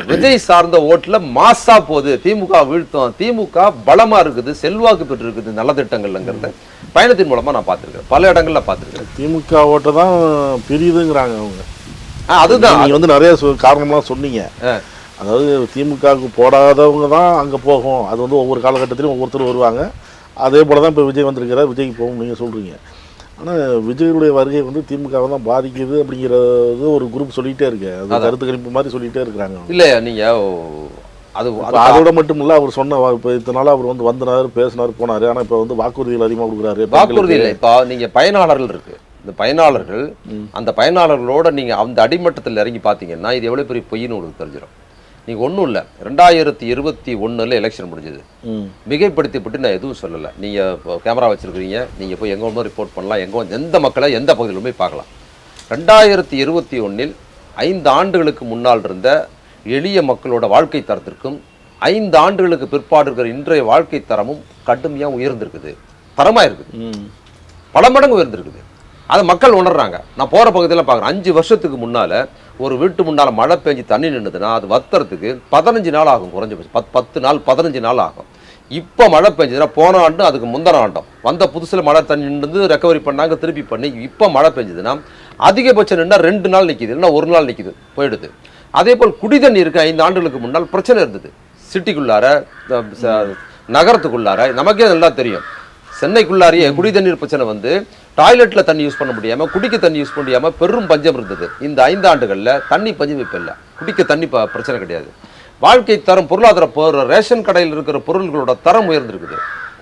விஜய் சார்ந்த ஓட்டில் மாசா போகுது, திமுக வீழ்த்தும், திமுக பலமாக இருக்குது, செல்வாக்கு பெற்று இருக்குது நல்ல திட்டங்கள்ங்கிறத பயணத்தின் மூலமாக நான் பார்த்துருக்கேன், பல இடங்களில் பார்த்துருக்கேன். திமுக ஓட்டை தான் பிரியுதுங்கிறாங்க அவங்க. அதுதான் நீங்கள் வந்து நிறைய காரணம்லாம் சொன்னீங்க. அதாவது திமுகவுக்கு போடாதவங்க தான் அங்கே போகும், அது வந்து ஒவ்வொரு காலகட்டத்திலையும் ஒவ்வொருத்தரும் வருவாங்க. அதே போல் தான் இப்போ விஜய் வந்திருக்கிறார், விஜய்க்கு போகும் நீங்கள் சொல்கிறீங்க. ஆனால் விஜயுடைய வருகை வந்து திமுகவை தான் பாதிக்குது அப்படிங்கிறது ஒரு குரூப் சொல்லிகிட்டே இருக்கு, அது கருத்து கணிப்பு மாதிரி சொல்லிகிட்டே இருக்கிறாங்க. இல்லை நீங்கள் அதோட மட்டும் இல்லை, அவர் சொன்ன இப்போ இதனால அவர் வந்து வந்தனார், பேசினார், போனார். ஆனால் இப்போ வந்து வாக்குறுதிகள் அதிகமாக கொடுக்குறாரு. வாக்குறுதி இல்லை, இப்போ நீங்கள் பயனாளர்கள் இருக்கு, இந்த பயனாளர்கள், அந்த பயனாளர்களோட நீங்கள் அந்த அடிமட்டத்தில் இறங்கி பார்த்தீங்கன்னா இது எவ்வளோ பெரிய பொய்ன்னு உங்களுக்கு தெரிஞ்சிடும். நீங்கள் ஒன்றும் இல்லை, 2021 எலெக்ஷன் முடிஞ்சது, மிகைப்படுத்திப்பட்டு நான் எதுவும் சொல்லலை. நீங்கள் இப்போ கேமரா வச்சுருக்கிறீங்க, நீங்கள் போய் எங்கே ஒன்றும் ரிப்போர்ட் பண்ணலாம், எந்த மக்களை எந்த பகுதியிலும் போய் பார்க்கலாம். 2021 5 ஆண்டுகளுக்கு முன்னால் இருந்த எளிய மக்களோட வாழ்க்கை தரத்திற்கும் 5 ஆண்டுகளுக்கு பிற்பாடு இருக்கிற இன்றைய வாழ்க்கை தரமும் கடுமையாக உயர்ந்திருக்குது, தரமாக இருக்குது, பல மடங்கு உயர்ந்திருக்குது. அதை மக்கள் உணர்றாங்க. நான் போகிற பகுதியில் பார்க்குறேன். 5 வருஷத்துக்கு முன்னால் ஒரு வீட்டு முன்னால் மழை பெஞ்சு தண்ணி நின்றுதுன்னா அது வத்துறதுக்கு 15 நாள் ஆகும், குறைஞ்சபட்சம் 10 நாள் 15 நாள் ஆகும். இப்போ மழை பெஞ்சதுன்னா போன ஆண்டும் அதுக்கு முந்தின ஆண்டும் வந்த புதுசில் மழை தண்ணி நின்று ரெக்கவரி பண்ணாங்க, திருப்பி பண்ணி இப்போ மழை பெஞ்சதுன்னா அதிகபட்சம் நின்னா 2 நாள் நிற்கிது, இல்லைன்னா 1 நாள் நிற்கிது, போயிடுது. அதே போல் குடி தண்ணீருக்கு 5 ஆண்டுகளுக்கு முன்னால் பிரச்சனை இருந்தது. சிட்டிக்குள்ளார நகரத்துக்குள்ளார நமக்கே நல்லா தெரியும். சென்னைக்குள்ளாரியே குடி தண்ணீர் பிரச்சனை வந்து டாய்லெட்டில் தண்ணி யூஸ் பண்ண முடியாமல், குடிக்க தண்ணி யூஸ் பண்ண முடியாமல் பெரும் பஞ்சம் இருந்தது. இந்த 5 ஆண்டுகளில் தண்ணி பஞ்சம் இப்போ இல்லை, குடிக்க தண்ணி பிரச்சனை கிடையாது. வாழ்க்கை தரம், பொருளாதார ரேஷன் கடையில் இருக்கிற பொருள்களோட தரம் உயர்ந்திருக்குது.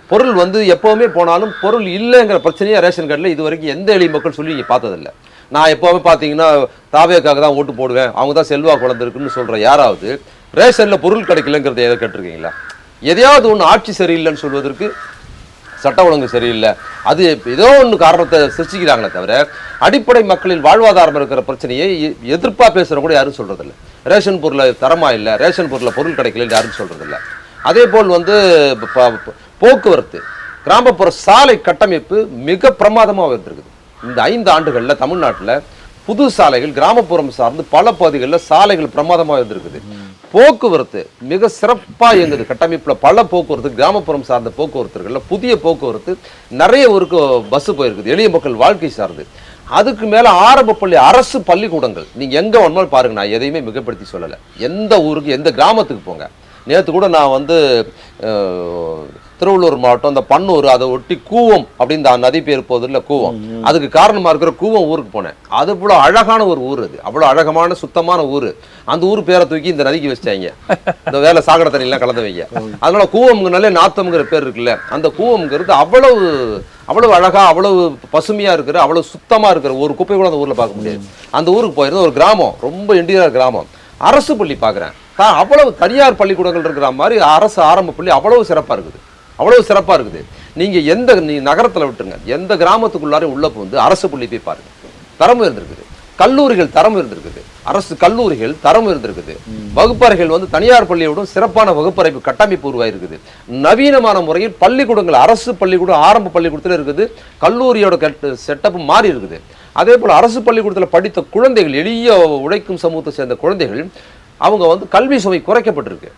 பொருள் வந்து எப்போவுமே போனாலும் பொருள் இல்லைங்கிற பிரச்சனையாக ரேஷன் கடையில் இது வரைக்கும் எந்த எளிய மக்கள் சொல்லி நீங்கள் பார்த்ததில்லை. நான் எப்போவுமே பார்த்தீங்கன்னா தாவேக்காக தான் ஓட்டு போடுவேன், அவங்க தான் செல்வாக்கு வளர்ந்துருக்குன்னு சொல்கிற யாராவது ரேஷனில் பொருள் கிடைக்கலங்கிறத எதை கேட்டிருக்கீங்களா? எதையாவது ஒன்று ஆட்சி சரியில்லைன்னு சொல்வதற்கு சட்ட ஒழுங்கு சரியில்லை, அது ஏதோ ஒன்று காரணத்தை சிருஷ்டிக்கிறாங்களே தவிர அடிப்படை மக்களின் வாழ்வாதாரம் இருக்கிற பிரச்சனையை எதிர்ப்பாக பேசுகிற கூட யாரும் சொல்கிறதில்ல. ரேஷன் பொருளை தரமாக இல்லை, ரேஷன் பொருளை பொருள் கிடைக்கலன்னு யாரும் சொல்கிறதில்ல. அதே போல் வந்து போக்குவரத்து, கிராமப்புற சாலை கட்டமைப்பு மிக பிரமாதமாக இருந்திருக்குது. இந்த 5 ஆண்டுகளில் தமிழ்நாட்டில் புது சாலைகள் கிராமப்புறம் சார்ந்து பல பகுதிகளில் சாலைகள் பிரமாதமாக இருந்திருக்குது. போக்குவரத்து மிக சிறப்பாக இயங்குது. கட்டமைப்பில் பல போக்குவரத்து, கிராமப்புறம் சார்ந்த போக்குவரத்துகளில் புதிய போக்குவரத்து நிறைய ஊருக்கு பஸ்ஸு போயிருக்குது, எளிய மக்கள் வாழ்க்கை சார்ந்து. அதுக்கு மேலே ஆரம்ப பள்ளி, அரசு பள்ளிக்கூடங்கள் நீங்கள் எங்கே வேணுமாலும் பாருங்கள், நான் எதையுமே மிகப்படுத்தி சொல்லலை. எந்த ஊருக்கு எந்த கிராமத்துக்கு போங்க. நேற்று கூட நான் வந்து திருவள்ளூர் மாவட்டம் அந்த பன்னூர், அதை ஒட்டி கூவம் அப்படின்னு நதி பேர் போகுது இல்லை, கூவம், அதுக்கு காரணமாக இருக்கிற கூவம் ஊருக்கு போனேன். அது இவ்வளோ அழகான ஒரு ஊர், அது அவ்வளோ அழகமான சுத்தமான ஊர். அந்த ஊர் பேரை தூக்கி இந்த நதிக்கு வச்சிட்டாங்க, இந்த வேலை சாக்கடை தண்ணியெல்லாம் கலந்து வைங்க. அதனால கூவம்னாலே நாத்தம்ங்கிற பேர் இருக்குல்ல, அந்த கூவம்ங்கிறது அவ்வளவு அழகா, அவ்வளவு பசுமையா இருக்கிற, அவ்வளவு சுத்தமா இருக்கிற ஒரு குப்பை கூட அந்த ஊர்ல பார்க்க முடியாது. அந்த ஊருக்கு போயிருந்த ஒரு கிராமம், ரொம்ப இண்டியர் கிராமம். அரசு பள்ளி பார்க்குறேன், அவ்வளவு தனியார் பள்ளிக்கூடங்கள் இருக்கிற மாதிரி அரசு ஆரம்ப பள்ளி அவ்வளவு சிறப்பாக இருக்குது, அவ்வளவு சிறப்பாக இருக்குது. நீங்கள் நகரத்தில் விட்டுருங்க, எந்த கிராமத்துக்குள்ளாரே உள்ள வந்து அரசு பள்ளி போய் பாருங்க, தரம் இருந்திருக்குது. கல்லூரிகள் தரம் இருந்திருக்குது, அரசு கல்லூரிகள் தரம் இருந்திருக்குது. வகுப்பறைகள் வந்து தனியார் பள்ளியோடும் சிறப்பான வகுப்பறை கட்டமைப்பு உருவாயிருக்குது. நவீனமான முறையில் பள்ளிக்கூடங்கள், அரசு பள்ளிக்கூடம் ஆரம்ப பள்ளிக்கூடத்தில் இருக்குது, கல்லூரியோட செட்டப்பு மாறி இருக்குது. அதே போல் அரசு பள்ளிக்கூடத்தில் படித்த குழந்தைகள், எளிய உழைக்கும் சமூகத்தை சேர்ந்த குழந்தைகள், அவங்க வந்து கல்வி சுமை குறைக்கப்பட்டிருக்கு.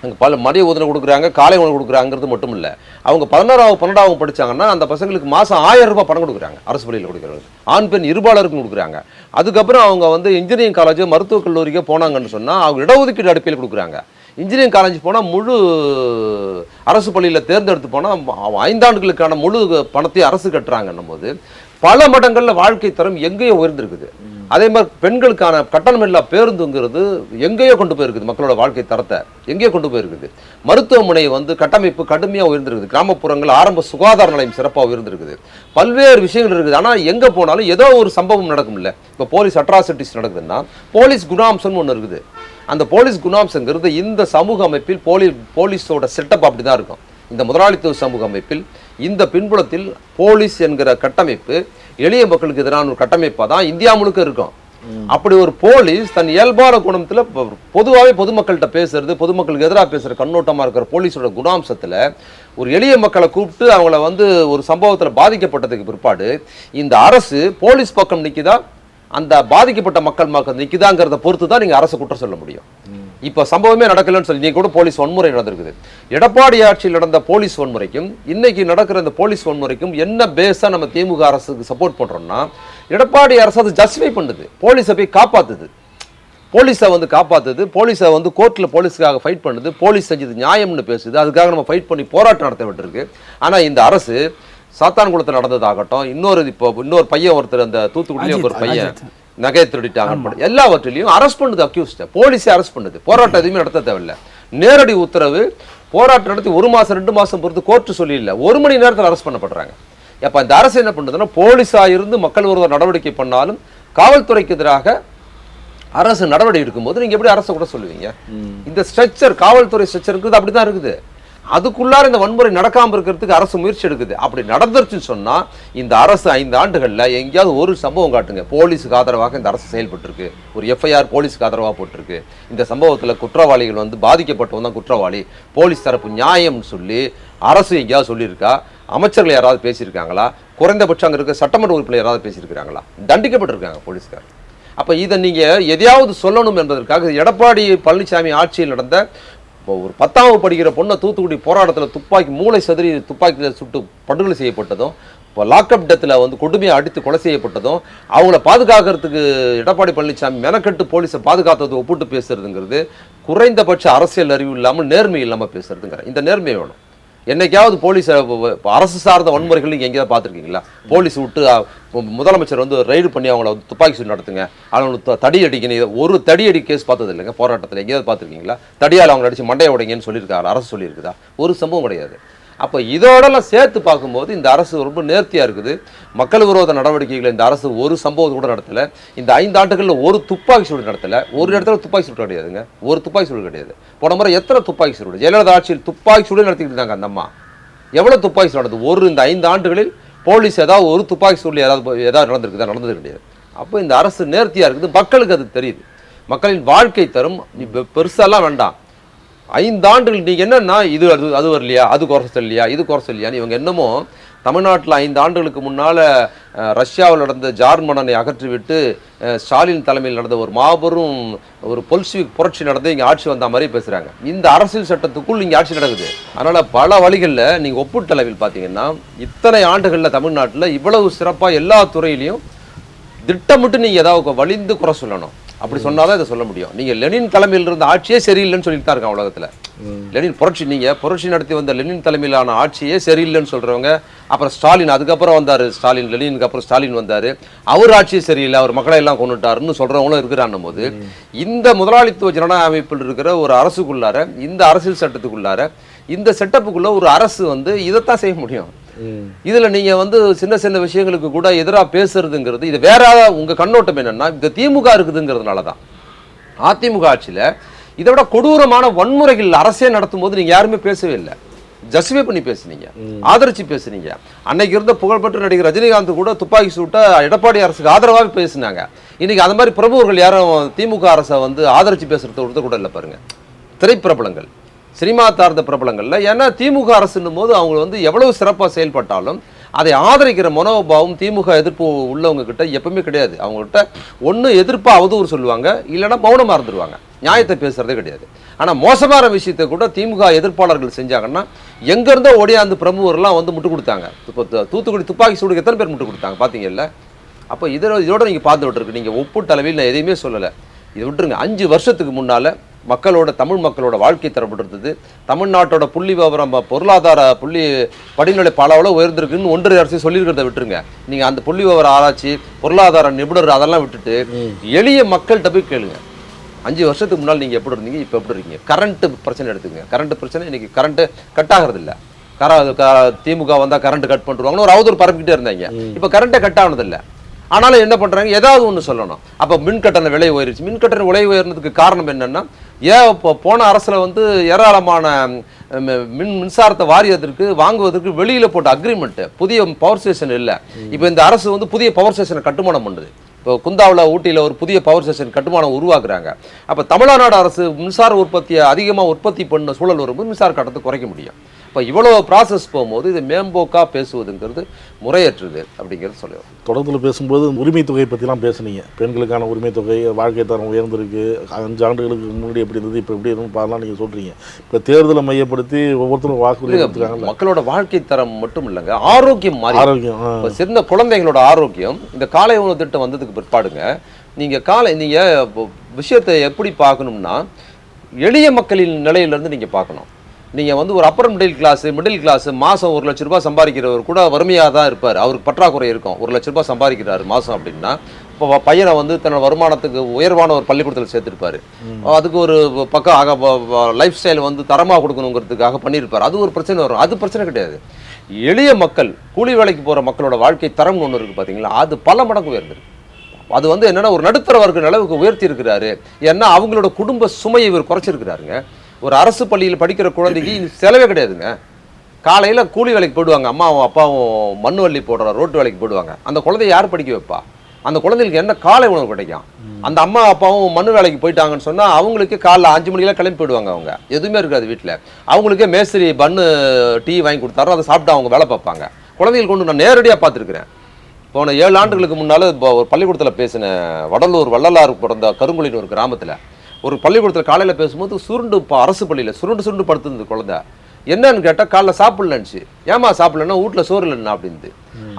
அங்கே பல மதிய உணவு கொடுக்குறாங்க, காலை உணவு கொடுக்குறாங்கிறது மட்டும் இல்லை. அவங்க 11ஆவது 12ஆவது படித்தாங்கன்னா அந்த பசங்களுக்கு மாதம் 1000 ரூபாய் பணம் கொடுக்குறாங்க, அரசு பள்ளியில் கொடுக்குறாங்க. ஆண் பெண் இருபாலருக்கும் கொடுக்குறாங்க. அதுக்கப்புறம் அவங்க வந்து இன்ஜினியரிங் காலேஜ், மருத்துவக் கல்லூரிக்கே போனாங்கன்னு சொன்னால் அவங்க இடஒதுக்கீடு அடிப்படையில் கொடுக்குறாங்க. இன்ஜினியரிங் காலேஜ் போனால் முழு அரசு பள்ளியில் தேர்ந்தெடுத்து போனால் 5 ஆண்டுகளுக்கான முழு பணத்தையும் அரசு கட்டுறாங்கன்னும் போது பல மடங்களில் வாழ்க்கை தரம் எங்கேயோ உயர்ந்திருக்குது. அதே மாதிரி பெண்களுக்கான கட்டணமில்லா பேருந்துங்கிறது எங்கேயோ கொண்டு போயிருக்குது, மக்களோட வாழ்க்கை தரத்தை எங்கேயோ கொண்டு போயிருக்குது. மருத்துவமனை வந்து கட்டமைப்பு கடுமையாக உயர்ந்திருக்குது. கிராமப்புறங்கள் ஆரம்ப சுகாதார நிலையம் சிறப்பாக உயர்ந்திருக்குது. பல்வேறு விஷயங்கள் இருக்குது. ஆனால் எங்கே போனாலும் ஏதோ ஒரு சம்பவம் நடக்கும் இல்லை. இப்போ போலீஸ் அட்ராசிட்டிஸ் நடக்குதுன்னா போலீஸ் குணாம்சம்னு ஒன்று இருக்குது. அந்த போலீஸ் குணாம்சங்கிறது இந்த சமூக அமைப்பில் போலீஸோட செட்டப் அப்படி தான் இருக்கும். இந்த முதலாளித்துவ சமூக அமைப்பில் இந்த பின்புலத்தில் போலீஸ் என்கிற கட்டமைப்பு எளிய மக்களுக்கு எதிரான ஒரு கட்டமைப்பாக தான் இந்தியா முழுக்க இருக்கும். அப்படி ஒரு போலீஸ் தன் இயல்பான குணத்தில் பொதுவாகவே பொதுமக்கள்கிட்ட பேசுறது, பொதுமக்களுக்கு எதிராக பேசுகிற கண்ணோட்டமாக இருக்கிற போலீஸோட குணாம்சத்தில் ஒரு எளிய மக்களை கூப்பிட்டு அவங்கள வந்து ஒரு சம்பவத்தில் பாதிக்கப்பட்டதுக்கு பிற்பாடு இந்த அரசு போலீஸ் பக்கம் நிற்குதா, அந்த பாதிக்கப்பட்ட மக்கள் நிற்குதாங்கிறத பொறுத்து தான் நீங்கள் அரசு குற்றம் சொல்ல முடியும். இப்போ சம்பவமே நடக்கலன்னு சொல்லி நீ கூட போலீஸ் வன்முறை நடந்திருக்குது. எடப்பாடி ஆட்சியில் நடந்த போலீஸ் வன்முறைக்கும் இன்னைக்கு நடக்கிற இந்த போலீஸ் வன்முறைக்கும் என்ன பேஸாக நம்ம திமுக அரசுக்கு சப்போர்ட் பண்ணுறோம்னா, எடப்பாடி அரசு அது ஜஸ்டிஃபை பண்ணுது, போலீஸை போய் காப்பாற்றுது, போலீஸை வந்து காப்பாற்றுது, போலீஸை வந்து கோர்ட்டில் போலீஸுக்காக ஃபைட் பண்ணுது, போலீஸ் செஞ்சது நியாயம்னு பேசுது, அதுக்காக நம்ம ஃபைட் பண்ணி போராட்டம் நடத்த விட்டுருக்கு. ஆனால் இந்த அரசு சாத்தான்குளத்தில் நடந்ததாகட்டும், இன்னொரு பையன் ஒருத்தர், அந்த தூத்துக்குடியிலே ஒரு பையன் நகை திருடிட்டாங்க, எல்லாவற்றிலையும் அரெஸ்ட் பண்ணுது, அக்யூஸ்ட போலீஸே அரெஸ்ட் பண்ணுது. போராட்டம் எதுவுமே நடத்த தேவையில்லை, நேரடி உத்தரவு. போராட்டம் நடத்தி 1 மாதம் 2 மாதம் பொறுத்து கோர்ட்டு சொல்லி இல்லை, 1 மணி நேரத்தில் அரெஸ்ட் பண்ணப்படுறாங்க. அப்போ இந்த அரசு என்ன பண்ணுதுன்னா, போலீஸாக இருந்து மக்கள் ஒருவர் நடவடிக்கை பண்ணாலும் காவல்துறைக்கு எதிராக அரசு நடவடிக்கை எடுக்கும்போது நீங்கள் எப்படி அரசை கூட சொல்லுவீங்க? இந்த ஸ்ட்ரக்சர், காவல்துறை ஸ்ட்ரக்சர் இருக்குது, அப்படி தான் இருக்குது. அதுக்குள்ளார இந்த வன்முறை நடக்காமல் இருக்கிறதுக்கு அரசு முயற்சி எடுக்குது. அப்படி நடந்துருச்சுன்னு சொன்னால் இந்த அரசு 5 ஆண்டுகளில் எங்கேயாவது ஒரு சம்பவம் காட்டுங்க போலீஸுக்கு ஆதரவாக இந்த அரசு செயல்பட்டுருக்கு, ஒரு எஃப்ஐஆர் போலீஸுக்கு ஆதரவாக போட்டிருக்கு, இந்த சம்பவத்தில் குற்றவாளிகள் வந்து பாதிக்கப்பட்டவங்க தான் குற்றவாளி, போலீஸ் தரப்பு நியாயம்னு சொல்லி அரசு எங்கேயாவது சொல்லியிருக்கா? அமைச்சர்கள் யாராவது பேசியிருக்காங்களா? குறைந்தபட்சம் அங்கே இருக்க சட்டமன்ற உறுப்பினர் யாராவது பேசியிருக்கிறாங்களா? தண்டிக்கப்பட்டிருக்காங்க போலீஸ்கார். அப்போ இதை நீங்கள் எதையாவது சொல்லணும் என்பதற்காக எடப்பாடி பழனிசாமி ஆட்சியில் நடந்த ஒரு 10ஆவது படிக்கிற பொண்ணை தூத்துக்குடி போராட்டத்தில் துப்பாக்கி மூளை சதுரி துப்பாக்கியில் சுட்டு படுகொலை செய்யப்பட்டதும், இப்போ லாக்அப் டெத்தில் வந்து கொடுமையை அடித்து கொலை செய்யப்பட்டதும், அவங்கள பாதுகாக்கிறதுக்கு எடப்பாடி பழனிசாமி மெனக்கட்டு போலீஸை பாதுகாத்தது ஒப்பிட்டு பேசுறதுங்கிறது குறைந்தபட்ச அரசியல் அறிவு இல்லாமல் நேர்மை இல்லாமல் பேசுறதுங்கிற இந்த நேர்மை வேணும். என்னைக்காவது போலீஸ் அரசு சார்ந்த வன்முறைகள் நீங்கள் எங்கேயாவது பார்த்துருக்கீங்களா? போலீஸ் விட்டு முதலமைச்சர் வந்து ரைடு பண்ணி அவங்கள துப்பாக்கி சூடு நடத்துங்க, அவங்களுக்கு தடி அடிக்கணும், ஒரு தடி அடி கேஸ் பார்த்தது இல்லைங்க போராட்டத்தில். எங்கேயாவது பார்த்துருக்கீங்களா? தடியால் அவங்க அடித்து மண்டையை உடைங்கன்னு சொல்லியிருக்காரு, அரசு சொல்லியிருக்குதா? ஒரு சம்பவம் கிடையாது. அப்போ இதோடலாம் சேர்த்து பார்க்கும்போது இந்த அரசு ரொம்ப நேர்த்தியாக இருக்குது. மக்கள் விரோத நடவடிக்கைகளை இந்த அரசு ஒரு சம்பவத்தை கூட நடத்தலை. இந்த 5 ஆண்டுகளில் ஒரு துப்பாக்கி சூடு நடத்தலை. ஒரு இடத்துல துப்பாக்கி சூடு கிடையாதுங்க, ஒரு துப்பாக்கி சூடு கிடையாது. போன முறை எத்தனை துப்பாக்கி சூடு? ஜெயலலிதா ஆட்சியில் துப்பாக்கி சூடு நடத்திக்கிட்டு இருந்தாங்க அந்த அம்மா. எவ்வளோ துப்பாக்கி சூடு நடந்தது? இந்த 5 ஆண்டுகளில் போலீஸ் ஏதாவது ஒரு துப்பாக்கி சூடு ஏதாவது நடந்திருக்குதா? நடந்தது கிடையாது. அப்போ இந்த அரசு நேர்த்தியாக இருக்குது, மக்களுக்கு அது தெரியுது. மக்களின் வாழ்க்கை தரும் பெருசாலாம் வேண்டாம். 5 ஆண்டுகள் நீங்கள் என்னன்னா இது அது வரலையா, அது குறைச்சல் இல்லையா, இது குறைச்சல் இல்லையான்னு இவங்க என்னமோ தமிழ்நாட்டில் 5 ஆண்டுகளுக்கு முன்னால் ரஷ்யாவில் நடந்த ஜார் மன்னனை அகற்றிவிட்டு ஸ்டாலின் தலைமையில் நடந்த ஒரு மாபெரும் ஒரு பொல்ஷிவிக் புரட்சி நடந்து இங்கே ஆட்சி வந்த மாதிரி பேசுகிறாங்க. இந்த அரசியல் சட்டத்துக்குள் இங்கே ஆட்சி நடக்குது. அதனால் பல வழிகளில் நீங்கள் ஒப்பீட்டளவில் பார்த்தீங்கன்னா இத்தனை ஆண்டுகளில் தமிழ்நாட்டில் இவ்வளவு சிறப்பாக எல்லா துறையிலையும் திட்டமிட்டு நீங்கள் ஏதாவது வலிந்து குறை சொல்லணும். அப்படி சொன்னாதான் இதை சொல்ல முடியும். நீங்கள் லெனின் தலைமையில் இருந்த ஆட்சியே சரியில்லைன்னு சொல்லிட்டு தான் இருக்காங்க உலகத்தில். லெனின் புரட்சி நடத்தி வந்த லெனின் தலைமையிலான ஆட்சியே சரியில்லைன்னு சொல்கிறவங்க, அப்புறம் ஸ்டாலின் அதுக்கப்புறம் வந்தார், லெனினுக்கு அப்புறம் ஸ்டாலின் வந்தார், அவர் ஆட்சியே சரியில்லை, அவர் மக்களை எல்லாம் கொண்டுட்டாருன்னு சொல்கிறவங்களும் இருக்கிறான் போது இந்த முதலாளித்துவ ஜனநாயக அமைப்பில் இருக்கிற ஒரு அரசுக்குள்ளார, இந்த அரசியல் சட்டத்துக்குள்ளார, இந்த செட்டப்புக்குள்ள ஒரு அரசு வந்து இதைத்தான் செய்ய முடியும். இதுல நீங்க வந்து சின்ன சின்ன விஷயங்களுக்கு கூட எதிராக பேசுறதுங்கிறது இது வேற. உங்க கண்ணோட்டம் என்னன்னா இந்த திமுக இருக்குதுங்கிறதுனாலதான். அதிமுக ஆட்சியில இதை விட கொடூரமான வன்முறைகள் அரசே நடத்தும் போது நீங்க யாருமே பேசவே இல்லை, ஜஸ்டிஃபை பண்ணி பேசுனீங்க, ஆதரிச்சு பேசுனீங்க. அன்னைக்கு இருந்த புகழ்பெற்ற நடிகர் ரஜினிகாந்த் கூட துப்பாக்கி சூட்ட எடப்பாடி அரசுக்கு ஆதரவாக பேசினாங்க. இன்னைக்கு அந்த மாதிரி பிரபுவர்கள் யாரும் திமுக அரசை வந்து ஆதரிச்சு பேசுறது ஒருத்தர் கூட இல்லை பாருங்க. திரைப்பிரபலங்கள், சினிமா சார்ந்த பிரபலங்களில், ஏன்னா திமுக அரசுன்னும் போது அவங்க வந்து எவ்வளவு சிறப்பாக செயல்பட்டாலும் அதை ஆதரிக்கிற மனோபாவம் திமுக எதிர்ப்பு உள்ளவங்க கிட்ட எப்பவுமே கிடையாது. அவங்ககிட்ட ஒன்று எதிர்ப்பாக அவதூறு சொல்லுவாங்க, இல்லைன்னா மௌனமாக இருந்துருவாங்க, நியாயத்தை பேசுறதே கிடையாது. ஆனால் மோசமான விஷயத்தை கூட திமுக எதிர்ப்பாளர்கள் செஞ்சாங்கன்னா எங்கேருந்தோ ஓடியாந்து பிரமுகர்லாம் வந்து முட்டு கொடுத்தாங்க. இப்போ தூத்துக்குடி துப்பாக்கி சூடுக்கு எத்தனை பேர் முட்டு கொடுத்தாங்க பார்த்தீங்கல்ல? அப்போ இதோட நீங்கள் பார்த்து விட்டுருக்கு. நீங்கள் ஒப்பீட்டளவில் நான் எதையுமே சொல்லலை, இதை விட்டுருங்க. 5 வருஷத்துக்கு முன்னால் தமிழ் மக்களோட வாழ்க்கை தரப்பட்டிருந்தது. தமிழ்நாட்டோட புள்ளி விவரம் பொருளாதார புள்ளி படிநிலை பல அளவு உயர்ந்திருக்குன்னு ஒன்றிய அரசு சொல்லியிருக்கிறத விட்டுருங்க. நீங்கள் அந்த புள்ளி விவர ஆராய்ச்சி, பொருளாதார நிபுணர் அதெல்லாம் விட்டுட்டு எளிய மக்கள்கிட்ட போய் கேளுங்க. 5 வருஷத்துக்கு முன்னால் நீங்கள் எப்படி இருந்தீங்க, இப்போ எப்படி இருக்கீங்க? கரண்ட்டு பிரச்சனை எடுத்துங்க. கரண்ட் பிரச்சனை இன்னைக்கு கரண்ட்டு கட் ஆகிறது இல்லை. திமுக வந்தால் கரண்ட் கட் பண்ணிடுவாங்கன்னு ஒரு அவதூறு பரப்பிக்கிட்டே இருந்தாங்க. இப்போ கரண்ட்டை கட் ஆனதில்லை. ஆனாலும் என்ன பண்ணுறாங்க, ஏதாவது ஒன்று சொல்லணும். அப்போ மின்கட்டண விலை உயர்ச்சி. மின்கட்டண விலை உயர்னதுக்கு காரணம் என்னென்னா, இப்போ போன அரசில் வந்து ஏராளமான மின்சாரத்தை வாங்குவதற்கு வெளியில் போட்ட அக்ரிமெண்ட்டு, புதிய பவர் ஸ்டேஷன் இல்லை. இப்போ இந்த அரசு வந்து புதிய பவர் ஸ்டேஷனை கட்டுமானம் பண்ணுது. இப்போ குந்தாவில், ஊட்டியில் ஒரு புதிய பவர் ஸ்டேஷன் கட்டுமானம் உருவாக்குறாங்க. அப்போ தமிழ்நாடு அரசு மின்சார உற்பத்தியை அதிகமாக உற்பத்தி பண்ண சூழல் வரும்போது மின்சார கட்டணத்தை குறைக்க முடியும். இப்போ இவ்வளோ ப்ராசஸ் போகும்போது இது மேம்போக்காக பேசுவதுங்கிறது முறையற்றது அப்படிங்கிறது சொல்லுவோம். தொடர்பில் பேசும்போது உரிமை தொகை பற்றிலாம் பேசுனீங்க. பெண்களுக்கான உரிமை தொகை, வாழ்க்கை தரம் உயர்ந்திருக்கு, 5 ஆண்டுகளுக்கு முன்னாடி எப்படி இருந்தது, இப்போ எப்படி இருந்தது பாடலாம் நீங்கள் சொல்கிறீங்க. இப்போ தேர்தலை மையப்படுத்தி ஒவ்வொருத்தரும் வாக்குறுதி எடுத்துக்காங்க. மக்களோட வாழ்க்கை தரம் மட்டும் இல்லைங்க, ஆரோக்கியம் மாறி. ஆரோக்கியம், இப்போ சிறந்த குழந்தைங்களோட ஆரோக்கியம். இந்த காலை உணவு திட்டம் வந்ததுக்கு பிற்பாடுங்க, நீங்கள் விஷயத்தை எப்படி பார்க்கணும்னா எளிய மக்களின் நிலையிலேருந்து நீங்கள் பார்க்கணும். நீங்கள் வந்து ஒரு அப்பர் மிடில் கிளாஸ் மாதம் 1 லட்ச ரூபாய் சம்பாதிக்கிறவர் கூட வறுமையாக தான் இருப்பார். அவருக்கு பற்றாக்குறை இருக்கும். 1 லட்ச ரூபாய் சம்பாதிக்கிறாரு மாதம் அப்படின்னா, இப்போ பையனை வந்து தன்னோட வருமானத்துக்கு உயர்வான ஒரு பள்ளிக்கூடத்தில் சேர்த்துருப்பார். அதுக்கு ஒரு பக்கம் லைஃப் ஸ்டைல் வந்து தரமாக கொடுக்கணுங்கிறதுக்காக பண்ணியிருப்பார். அது ஒரு பிரச்சனை வரும். அது பிரச்சனை கிடையாது. எளிய மக்கள், கூலி வேலைக்கு போகிற மக்களோட வாழ்க்கை தரம்னு ஒன்று இருக்குது பார்த்தீங்களா, அது பல மடங்கு உயர்ந்திருக்கு. அது வந்து என்னென்னா ஒரு நடுத்தர வர்க்க அளவுக்கு உயர்த்தி இருக்கிறாரு. ஏன்னா அவங்களோட குடும்ப சுமையை இவர் குறைச்சிருக்கிறாருங்க. ஒரு அரசு பள்ளியில் படிக்கிற குழந்தைக்கு செலவே கிடையாதுங்க. காலையில் கூலி வேலைக்கு போயிடுவாங்க, அம்மாவும் அப்பாவும் மண்ணு வள்ளி போடுற ரோட்டு வேலைக்கு போயிடுவாங்க. அந்த குழந்தைய யார் படிக்க வைப்பா? அந்த குழந்தைகளுக்கு என்ன காலை உணவு கிடைக்கும்? அந்த அம்மா அப்பாவும் மண்ணு வேலைக்கு போயிட்டாங்கன்னு சொன்னால் அவங்களுக்கு காலைல 5 மணிக்கெல்லாம் கிளம்பி போயிடுவாங்க. அவங்க எதுவுமே இருக்காது வீட்டில். அவங்களுக்கே மேஸ்திரி பண்ணு டீ வாங்கி கொடுத்தாரோ அதை சாப்பிட்டு அவங்க வேலை பார்ப்பாங்க. குழந்தைகள் கொண்டு நான் நேரடியாக பார்த்துருக்குறேன். போன 7 ஆண்டுகளுக்கு முன்னால் ஒரு பள்ளிக்கூடத்தில் பேசின வடலூர் வள்ளலாறு பிறந்த கருங்குழின்னு ஒரு கிராமத்தில் ஒரு பள்ளிக்கூடத்தில் காலையில் பேசும்போது சுருண்டு அரசு பள்ளியில் சுருண்டு படுத்துருந்தது குழந்தை. என்னன்னு கேட்டால் காலைல சாப்பிடலன்னுச்சு. ஏமா சாப்பிடலன்னா வீட்டில் சோறு இல்லைன்னா அப்படின்ட்டு.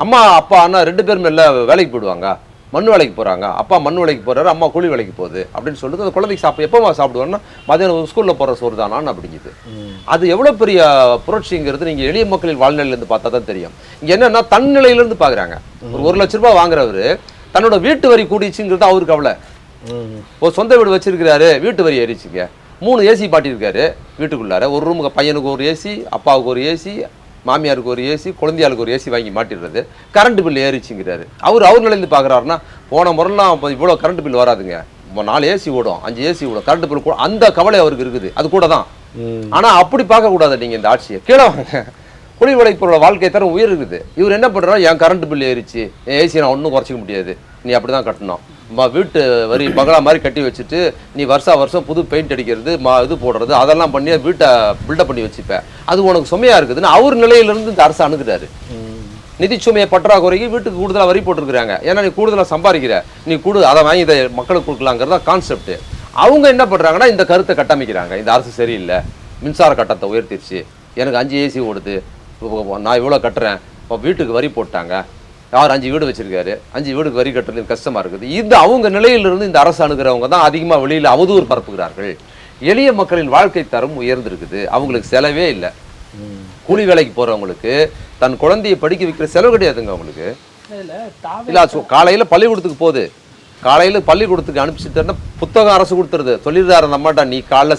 அம்மா அப்பா அண்ணா 2 பேருமே எல்லாம் வேலைக்கு போயிடுவாங்க, மண் வேலைக்கு போகிறாங்க. அப்பா மண் வேலைக்கு போகிறாரு, அம்மா கூலி வேலைக்கு போகுது அப்படின்னு சொல்லிட்டு அந்த குழந்தைக்கு எப்போமா சாப்பிடுவோன்னா மதியானம் ஸ்கூலில் போகிற சோறு தானான்னு அப்படிங்குது. அது எவ்வளோ பெரிய புரட்சிங்கிறது நீங்கள் எளிய மக்களின் வாழ்நிலையிலேருந்து பார்த்தா தான் தெரியும். இங்கே என்னன்னா தன்னிலையிலேருந்து பார்க்குறாங்க. ஒரு 1 லட்ச ரூபாய் வாங்குறவர் தன்னோட வீட்டு வரி கூடிச்சுங்கிறது அவருக்கு கவலை. ஒரு சொந்த வீடு வச்சிருக்கிறாரு, வீட்டு வரி ஏறிச்சுங்க. 3 ஏசி பாட்டியிருக்காரு வீட்டுக்குள்ளார. ஒரு ரூமுக்கு பையனுக்கு ஒரு ஏசி, அப்பாவுக்கு ஒரு ஏசி, மாமியாருக்கு ஒரு ஏசி, குழந்தையாளுக்கு ஒரு ஏசி வாங்கி மாட்டிடுறது. Current bill ஏறிச்சுங்கிறாரு. அவர் நிலையிலேருந்து பார்க்குறாருன்னா போன முறைலாம் இவ்வளோ கரண்ட் பில் வராதுங்க, 4 ஏசி ஓடும், 5 ஏசி ஓடும், கரண்ட் பில் கூட அந்த கவலை அவருக்கு இருக்குது. அது கூட தான். ஆனால் அப்படி பார்க்கக்கூடாது. நீங்கள் இந்த ஆட்சியை கீழே வாங்க, கூலி வேலைக்கு வாழ்க்கை தரம் உயர் இருக்குது. இவர் என்ன பண்ணுறாரு, என் கரண்ட் பில் ஏறிச்சு, என் ஏசி நான் ஒன்றும் குறைச்சிக்க முடியாது, நீ அப்படி தான் கட்டணும். வீட்டு வரி பங்களா மாதிரி கட்டி வச்சுட்டு நீ வருஷம் புது பெயிண்ட் அடிக்கிறது, இது போடுறது, அதெல்லாம் பண்ணி வீட்டை பில்டப் பண்ணி வச்சுப்பேன், அது உனக்கு சுமையாக இருக்குதுன்னு அவர் நிலையிலிருந்து இந்த அரசு அணுகுறாரு. நிதி சுமையை பற்றாக்குறைக்கு வீட்டுக்கு கூடுதலாக வரி போட்டுருக்குறாங்க. ஏன்னா நீ கூடுதலாக சம்பாதிக்கிற, நீ அதை வாங்கி இதை மக்களுக்கு கொடுக்கலாங்கிறதா கான்செப்ட். அவங்க என்ன பண்ணுறாங்கன்னா இந்த கருத்தை கட்டமைக்கிறாங்க. இந்த அரசு சரியில்லை, மின்சார கட்டணத்தை உயர்த்திடுச்சு, எனக்கு 5 ஏசி ஓடுது, நான் இவ்வளோ கட்டுறேன், இப்போ வீட்டுக்கு வரி போட்டாங்க, யார் 5 வீடு வச்சிருக்காரு, 5 வீடுக்கு வரி கட்டுறது கஷ்டமாக இருக்குது. இது அவங்க நிலையிலிருந்து இந்த அரசு அணுகிறவங்க தான் அதிகமாக வெளியில் அவதூறு பரப்புகிறார்கள். எளிய மக்களின் வாழ்க்கை தரம் உயர்ந்திருக்குது, அவங்களுக்கு செலவே இல்லை. கூலி வேலைக்கு போகிறவங்களுக்கு தன் குழந்தையை படிக்க வைக்கிற செலவு கிடையாதுங்க அவங்களுக்கு. இல்லை காலையில் பள்ளிக்கூடத்துக்கு போகுது, காலையில் பள்ளிக்கூடத்துக்கு அனுப்பிச்சுட்டேன்னா புத்தகம் அரசு கொடுத்துருது. சொல்லிடுறாரு அந்த அம்மாட்டா, நீ காலைல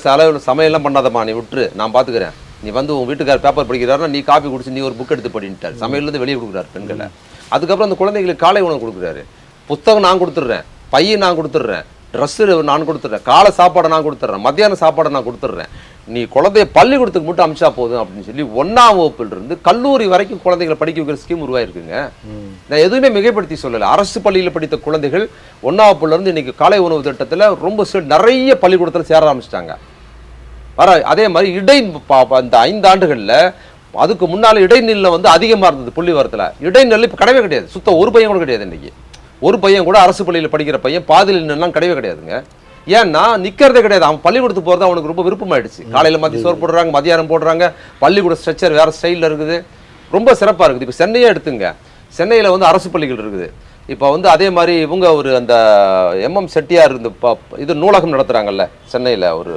சமையல்லாம் பண்ணாதம்மா, நீ விட்டுரு, நான் பார்த்துக்கிறேன், நீ வந்து உன் வீட்டுக்கார பேப்பர் படிக்கிறாருன்னா நீ காப்பி குடிச்சு நீ ஒரு புக் எடுத்து படின்ட்டார். சமையல்லேருந்து வெளியே கொடுக்குறாரு பெண்களை. அதுக்கப்புறம் அந்த குழந்தைங்களுக்கு காலை உணவு கொடுக்குறாரு. புத்தகம் நான் கொடுத்துட்றேன், பையன் நான் கொடுத்துட்றேன், ட்ரெஸ்ஸு நான் கொடுத்துட்றேன், காலை சாப்பாடை நான் கொடுத்துட்றேன், மத்தியான சாப்பாடை நான் கொடுத்துட்றேன், நீ குழந்தைய பள்ளிக்கூடத்துக்கு மட்டும் அமிச்சா போதும் அப்படின்னு சொல்லி 1ஆம் வகுப்பிலிருந்து கல்லூரி வரைக்கும் குழந்தைகளை படிக்க வைக்கிற ஸ்கீம் உருவாயிருக்குங்க. நான் எதுவுமே மிகைப்படுத்தி சொல்லலை. அரசு பள்ளியில் படித்த குழந்தைகள் 1ஆம் வகுப்புலேருந்து இன்னைக்கு காலை உணவு திட்டத்தில் ரொம்ப நிறைய பள்ளிக்கூடத்தில் சேர ஆரம்பிச்சிட்டாங்க. அதே மாதிரி அந்த 5 ஆண்டுகளில் அதுக்கு முன்னால் இடைநிலையில் வந்து அதிகமாக இருந்தது. புள்ளி வரத்தில் இடைநிலை இப்போ கிடையவே கிடையாது. சுத்தம் ஒரு பையன் கூட கிடையாது. இன்றைக்கி ஒரு பையன் கூட அரசு பள்ளியில் படிக்கிற பையன் பாதியில் நின்றுலாம் கிடையவே கிடையாதுங்க. ஏன்னா நிற்கிறதே கிடையாது. அவன் பள்ளிக்கூடத்துக்கு போகிறது அவனுக்கு ரொம்ப விருப்பமாயிடுச்சு. காலையில் மதிய சோறு போடுறாங்க, மதியானம் போடுறாங்க, பள்ளிக்கூட ஸ்ட்ரக்சர் வேறு ஸ்டைலில் இருக்குது, ரொம்ப சிறப்பாக இருக்குது. இப்போ சென்னையே எடுத்துங்க, சென்னையில் வந்து அரசு பள்ளிகள் இருக்குது. இப்போ வந்து அதே மாதிரி இவங்க ஒரு அந்த எம்எம் செட்டியார் இது நூலகம் நடத்துகிறாங்கல்ல சென்னையில், ஒரு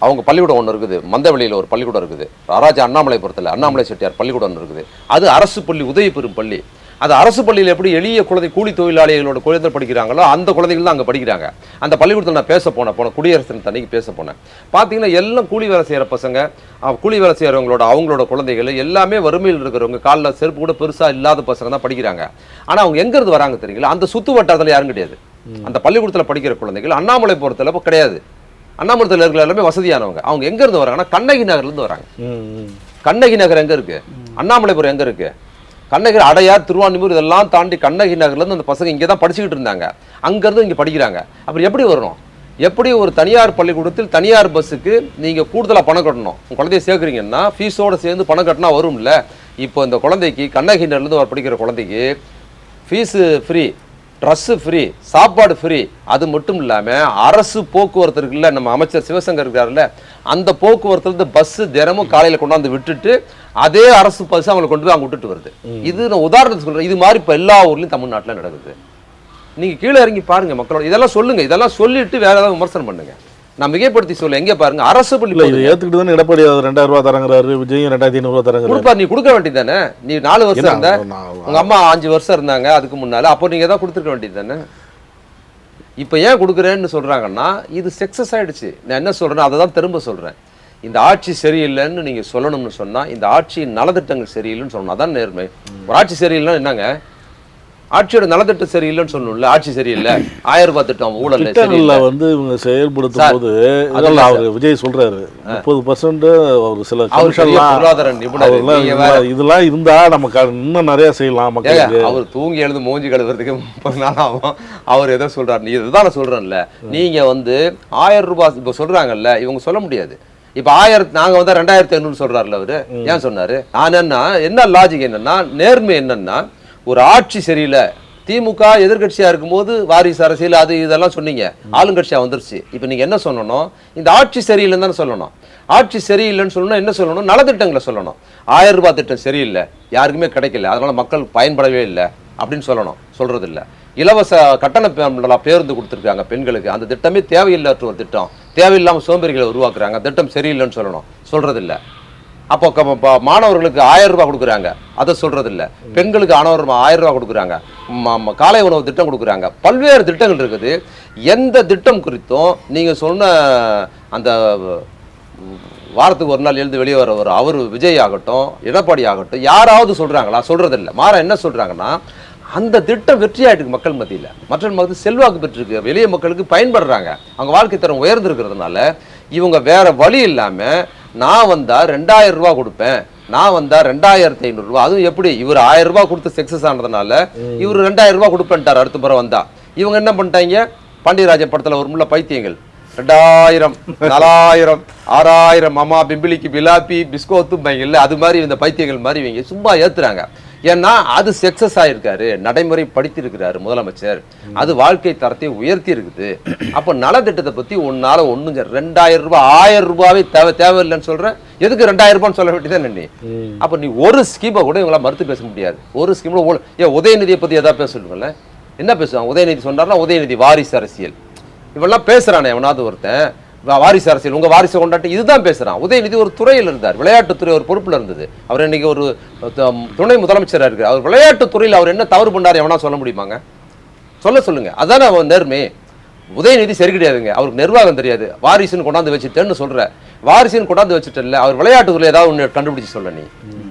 அவங்க பள்ளிக்கூடம் ஒன்று இருக்குது, மந்தவெளியில் ஒரு பள்ளிக்கூடம் இருக்குது, ராஜா அண்ணாமலைபுரத்தில் அண்ணாமலை செட்டியார் பள்ளிக்கூடம் ஒன்று இருக்குது. அது அரசு பள்ளி, உதவி பெறும் பள்ளி. அது அரசு பள்ளியில் எப்படி எளிய குழந்தை கூலி தொழிலாளிகளோட குழந்தை படிக்கிறாங்களோ அந்த குழந்தைகள் தான் அங்கே படிக்கிறாங்க. அந்த பள்ளிக்கூடத்தில் நான் பேச போன குடியரசு தின அன்னைக்கு பேச போனேன். பார்த்தீங்கன்னா எல்லாம் கூலி வேலை செய்கிற பசங்க, கூலி வேலை செய்கிறவங்களோட அவங்களோட குழந்தைகள் எல்லாமே வறுமையில் இருக்கிறவங்க, காலில் செருப்பு கூட பெருசாக இல்லாத பசங்க தான் படிக்கிறாங்க. ஆனால் அவங்க எங்கேருந்து வராங்க தெரியுங்களா? அந்த சுற்று வட்டாரத்தில் யாரும் கிடையாது. அந்த பள்ளிக்கூடத்தில் படிக்கிற குழந்தைகள் அண்ணாமலைபுரத்தில் இப்போ கிடையாது. அண்ணாமலைபுரத்தில் இருக்கிற எல்லாமே வசதியானவங்க. அவங்க எங்கேருந்து வராங்கன்னா கண்ணகி நகர்லேருந்து வராங்க. கண்ணகி நகர் எங்கே இருக்குது? அண்ணாமலைபுரம் எங்கே இருக்குது? கண்ணகி, அடையார், திருவான்மியூர் இதெல்லாம் தாண்டி கண்ணகி நகர்லேருந்து அந்த பசங்க இங்கே தான் படிச்சுக்கிட்டு இருந்தாங்க. அங்கேருந்து இங்கே படிக்கிறாங்க. அப்புறம் எப்படி வரணும்? எப்படி ஒரு தனியார் பள்ளிக்கூடத்தில் தனியார் பஸ்ஸுக்கு நீங்கள் கூடுதலாக பணம் கட்டணும். உங்கள் குழந்தைய சேர்க்குறீங்கன்னா ஃபீஸோடு சேர்ந்து பணம் கட்டினா வரும்ல. இப்போ இந்த குழந்தைக்கு கண்ணகி நகர்லேருந்து படிக்கிற குழந்தைக்கு ஃபீஸு ஃப்ரீ, ட்ரெஸ்ஸு ஃப்ரீ, சாப்பாடு ஃப்ரீ. அது மட்டும் இல்லாமல் அரசு போக்குவரத்து இருக்குல்ல, நம்ம அமைச்சர் சிவசங்கர் இருக்காருல்ல, அந்த போக்குவரத்துலேருந்து பஸ்ஸு தினமும் காலையில் கொண்டாந்து விட்டுட்டு அதே அரசு பஸ் அவங்களை கொண்டு போய் அங்கே விட்டுட்டு வருது. இது நான் உதாரணத்துக்கு சொல்கிறேன். இது மாதிரி இப்போ எல்லா ஊர்லேயும் தமிழ்நாட்டில் நடக்குது. நீங்கள் கீழே இறங்கி பாருங்கள் மக்களோட, இதெல்லாம் சொல்லுங்கள். இதெல்லாம் சொல்லிட்டு வேற ஏதாவது விமர்சனம் பண்ணுங்க. நான் மிகப்படுத்தி சொல்ல எங்கே பாருங்க, அரசு பள்ளி ஏற்றுக்கிட்டு தானே எடப்பாடி 2000 ரூபா தரங்கிறாரு, விஜயும் 2500 தரங்கிறாரு. கொடுப்பா, நீ கொடுக்க வேண்டியது தானே. நீ 4 வருஷம் இருந்த, உங்கள் அம்மா 5 வருஷம் இருந்தாங்க அதுக்கு முன்னால், அப்போ நீங்கள் தான் கொடுத்துருக்க வேண்டியது தானே. இப்போ ஏன் கொடுக்குறேன்னு சொல்கிறாங்கன்னா இது சக்ஸஸ் ஆகிடுச்சு. நான் என்ன சொல்கிறேன்னா அதை தான் திரும்ப சொல்கிறேன். இந்த ஆட்சி சரியில்லைன்னு நீங்கள் சொல்லணும்னு சொன்னால் இந்த ஆட்சியின் நலத்திட்டங்கள் சரியில்லைன்னு சொல்லணும். அதான் நேர்மை. ஒரு ஆட்சி சரியில்லைன்னா என்னங்க, ஆட்சியோட நலத்திட்டம் சரியில்லைன்னு சொல்லணும்ல. ஆட்சி சரியில்லை, 1000 ரூபாய் திட்டம் ஊழல் திட்டங்கள்ல வந்து இவங்க செயல்படுத்தும் போது இதெல்லாம் அவர் விஜய் சொல்றாரு 30% ஒரு சில பொருளாதார நிபுணர் இதெல்லாம் இருந்தா நமக்கு இன்னும் நிறைய செய்யலாம் மக்களுக்கு. அவர் தூங்கி எழுந்து மூஞ்சி கழுவுறதுக்கு 30 நாள் ஆகும். அவர் எதை சொல்றாரு, நீ இதுதான் நான் சொல்றேன்ல, நீங்க வந்து 1000 ரூபாய் இப்ப சொல்றாங்கல்ல, இவங்க சொல்ல முடியாது. இப்ப 1000 நாங்க வந்து 2500 சொல்றாருல அவரு. ஏன் சொன்னாரு? என்ன லாஜிக் என்னன்னா, நேர்மை என்னன்னா, ஒரு ஆட்சி சரியில்லை, திமுக எதிர்கட்சியா இருக்கும்போது வாரிசு அரசியல் அது இதெல்லாம் சொன்னீங்க, ஆளுங்கட்சியா வந்துருச்சு. இப்ப நீங்க என்ன சொல்லணும், இந்த ஆட்சி சரியில்லைன்னு தானே சொல்லணும். ஆட்சி சரியில்லைன்னு சொல்லணும், என்ன சொல்லணும், நலத்திட்டங்களை சொல்லணும். 1000 ரூபாய் திட்டம் சரியில்லை, யாருக்குமே கிடைக்கல, அதனால மக்கள் பயன்படவே இல்லை அப்படின்னு சொல்லணும். சொல்றது இல்லை. இலவச கட்டண பேருந்து கொடுத்துருக்காங்க பெண்களுக்கு, அந்த திட்டமே தேவையில்லாத ஒரு திட்டம், தேவையில்லாமல் சோம்பேறிகளை உருவாக்குறாங்க, திட்டம் சரியில்லைன்னு சொல்லணும். சொல்றது இல்லை. அப்போ மாணவர்களுக்கு 1000 ரூபாய் கொடுக்குறாங்க, அதை சொல்றது இல்லை. பெண்களுக்கு 1000 ரூபாய் கொடுக்குறாங்க, காலை உணவு திட்டம் கொடுக்குறாங்க, பல்வேறு திட்டங்கள் இருக்குது. எந்த திட்டம் குறித்தும் நீங்க சொன்ன அந்த வாரத்துக்கு ஒரு நாள் எழுந்து வெளியே வர ஒரு அவர் விஜய் ஆகட்டும், எடப்பாடி ஆகட்டும், யாராவது சொல்றாங்களா? சொல்றது இல்லை. மாற என்ன சொல்றாங்கன்னா, அந்த திட்டம் வெற்றியாயிட்டு மக்கள் மத்தியில், மற்ற மக்கள் செல்வாக்கு பெற்றிருக்கு, வெளிய மக்களுக்கு பயன்படுறாங்க, அவங்க வாழ்க்கை தரம் உயர்ந்திருக்கிறதுனால இவங்க வேற வழி இல்லாம நான் வந்தா 2000 ரூபாய் கொடுப்பேன், நான் வந்தா 2500 ரூபாய், அதுவும் எப்படி இவர் 1000 ரூபாய் கொடுத்து சக்சஸ் ஆனதுனால இவர் 2000 ரூபாய் கொடுப்பேன்ட்டார். அடுத்த முறை வந்தா இவங்க என்ன பண்ணிட்டாங்க, பாண்டியராஜன் படத்துல ஒரு முள்ள பைத்தியங்கள் 2000 4000 6000 அம்மா பிம்பிளிக்கு பிலாப்பி பிஸ்கோத்து இல்லை, அது மாதிரி இந்த பைத்தியங்கள் மாதிரி இவங்க சும்மா ஏத்துறாங்க. ஏன்னா அது சக்சஸ் ஆயிருக்காரு, நடைமுறை படித்திருக்கிறாரு முதலமைச்சர், அது வாழ்க்கை தரத்தை உயர்த்தி இருக்குது. அப்ப நலத்திட்டத்தை பத்தி ஒன்னால ஒண்ணும் 2000 ரூபாய் 1000 ரூபாவே தேவையில்லைன்னு சொல்றேன், எதுக்கு 2000 ரூபான்னு சொல்ல வேண்டியதான் நீ? அப்ப நீ ஒரு ஸ்கீமை கூட இவங்களாம் மறுத்து பேச முடியாது. ஒரு ஸ்கீம்ல உதயநிதியை பத்தி எதாவது பேசணும்ல, என்ன பேசுவாங்க? உதயநிதி சொன்னார்னா உதயநிதி வாரிசு அரசியல் இவெல்லாம் பேசுறானே எவனாவது ஒருத்தன், வாரிசு அரசியல் உங்க வாரிசை கொண்டாட்டி இதுதான் பேசுறான். உதயநிதி ஒரு துறையில் இருந்தார், விளையாட்டுத்துறை ஒரு பொறுப்புல இருந்தது. அவர் இன்னைக்கு ஒரு துணை முதலமைச்சராக இருக்கு. அவர் விளையாட்டுத்துறையில் அவர் என்ன தவறு பண்ணார் எவனா சொல்ல முடியுமாங்க? சொல்லுங்க. அதானே அவன் நேர்மை. உதயநிதி சரி கிடையாதுங்க, அவருக்கு நிர்வாகம் தெரியாது, வாரிசுன்னு கொண்டாந்து வச்சுட்டேன்னு சொல்ற, வாரிசுன்னு கொண்டாந்து வச்சுட்டேன்ல, அவர் விளையாட்டுத்துறை ஏதாவது ஒன்று கண்டுபிடிச்சு சொல்ல நீ.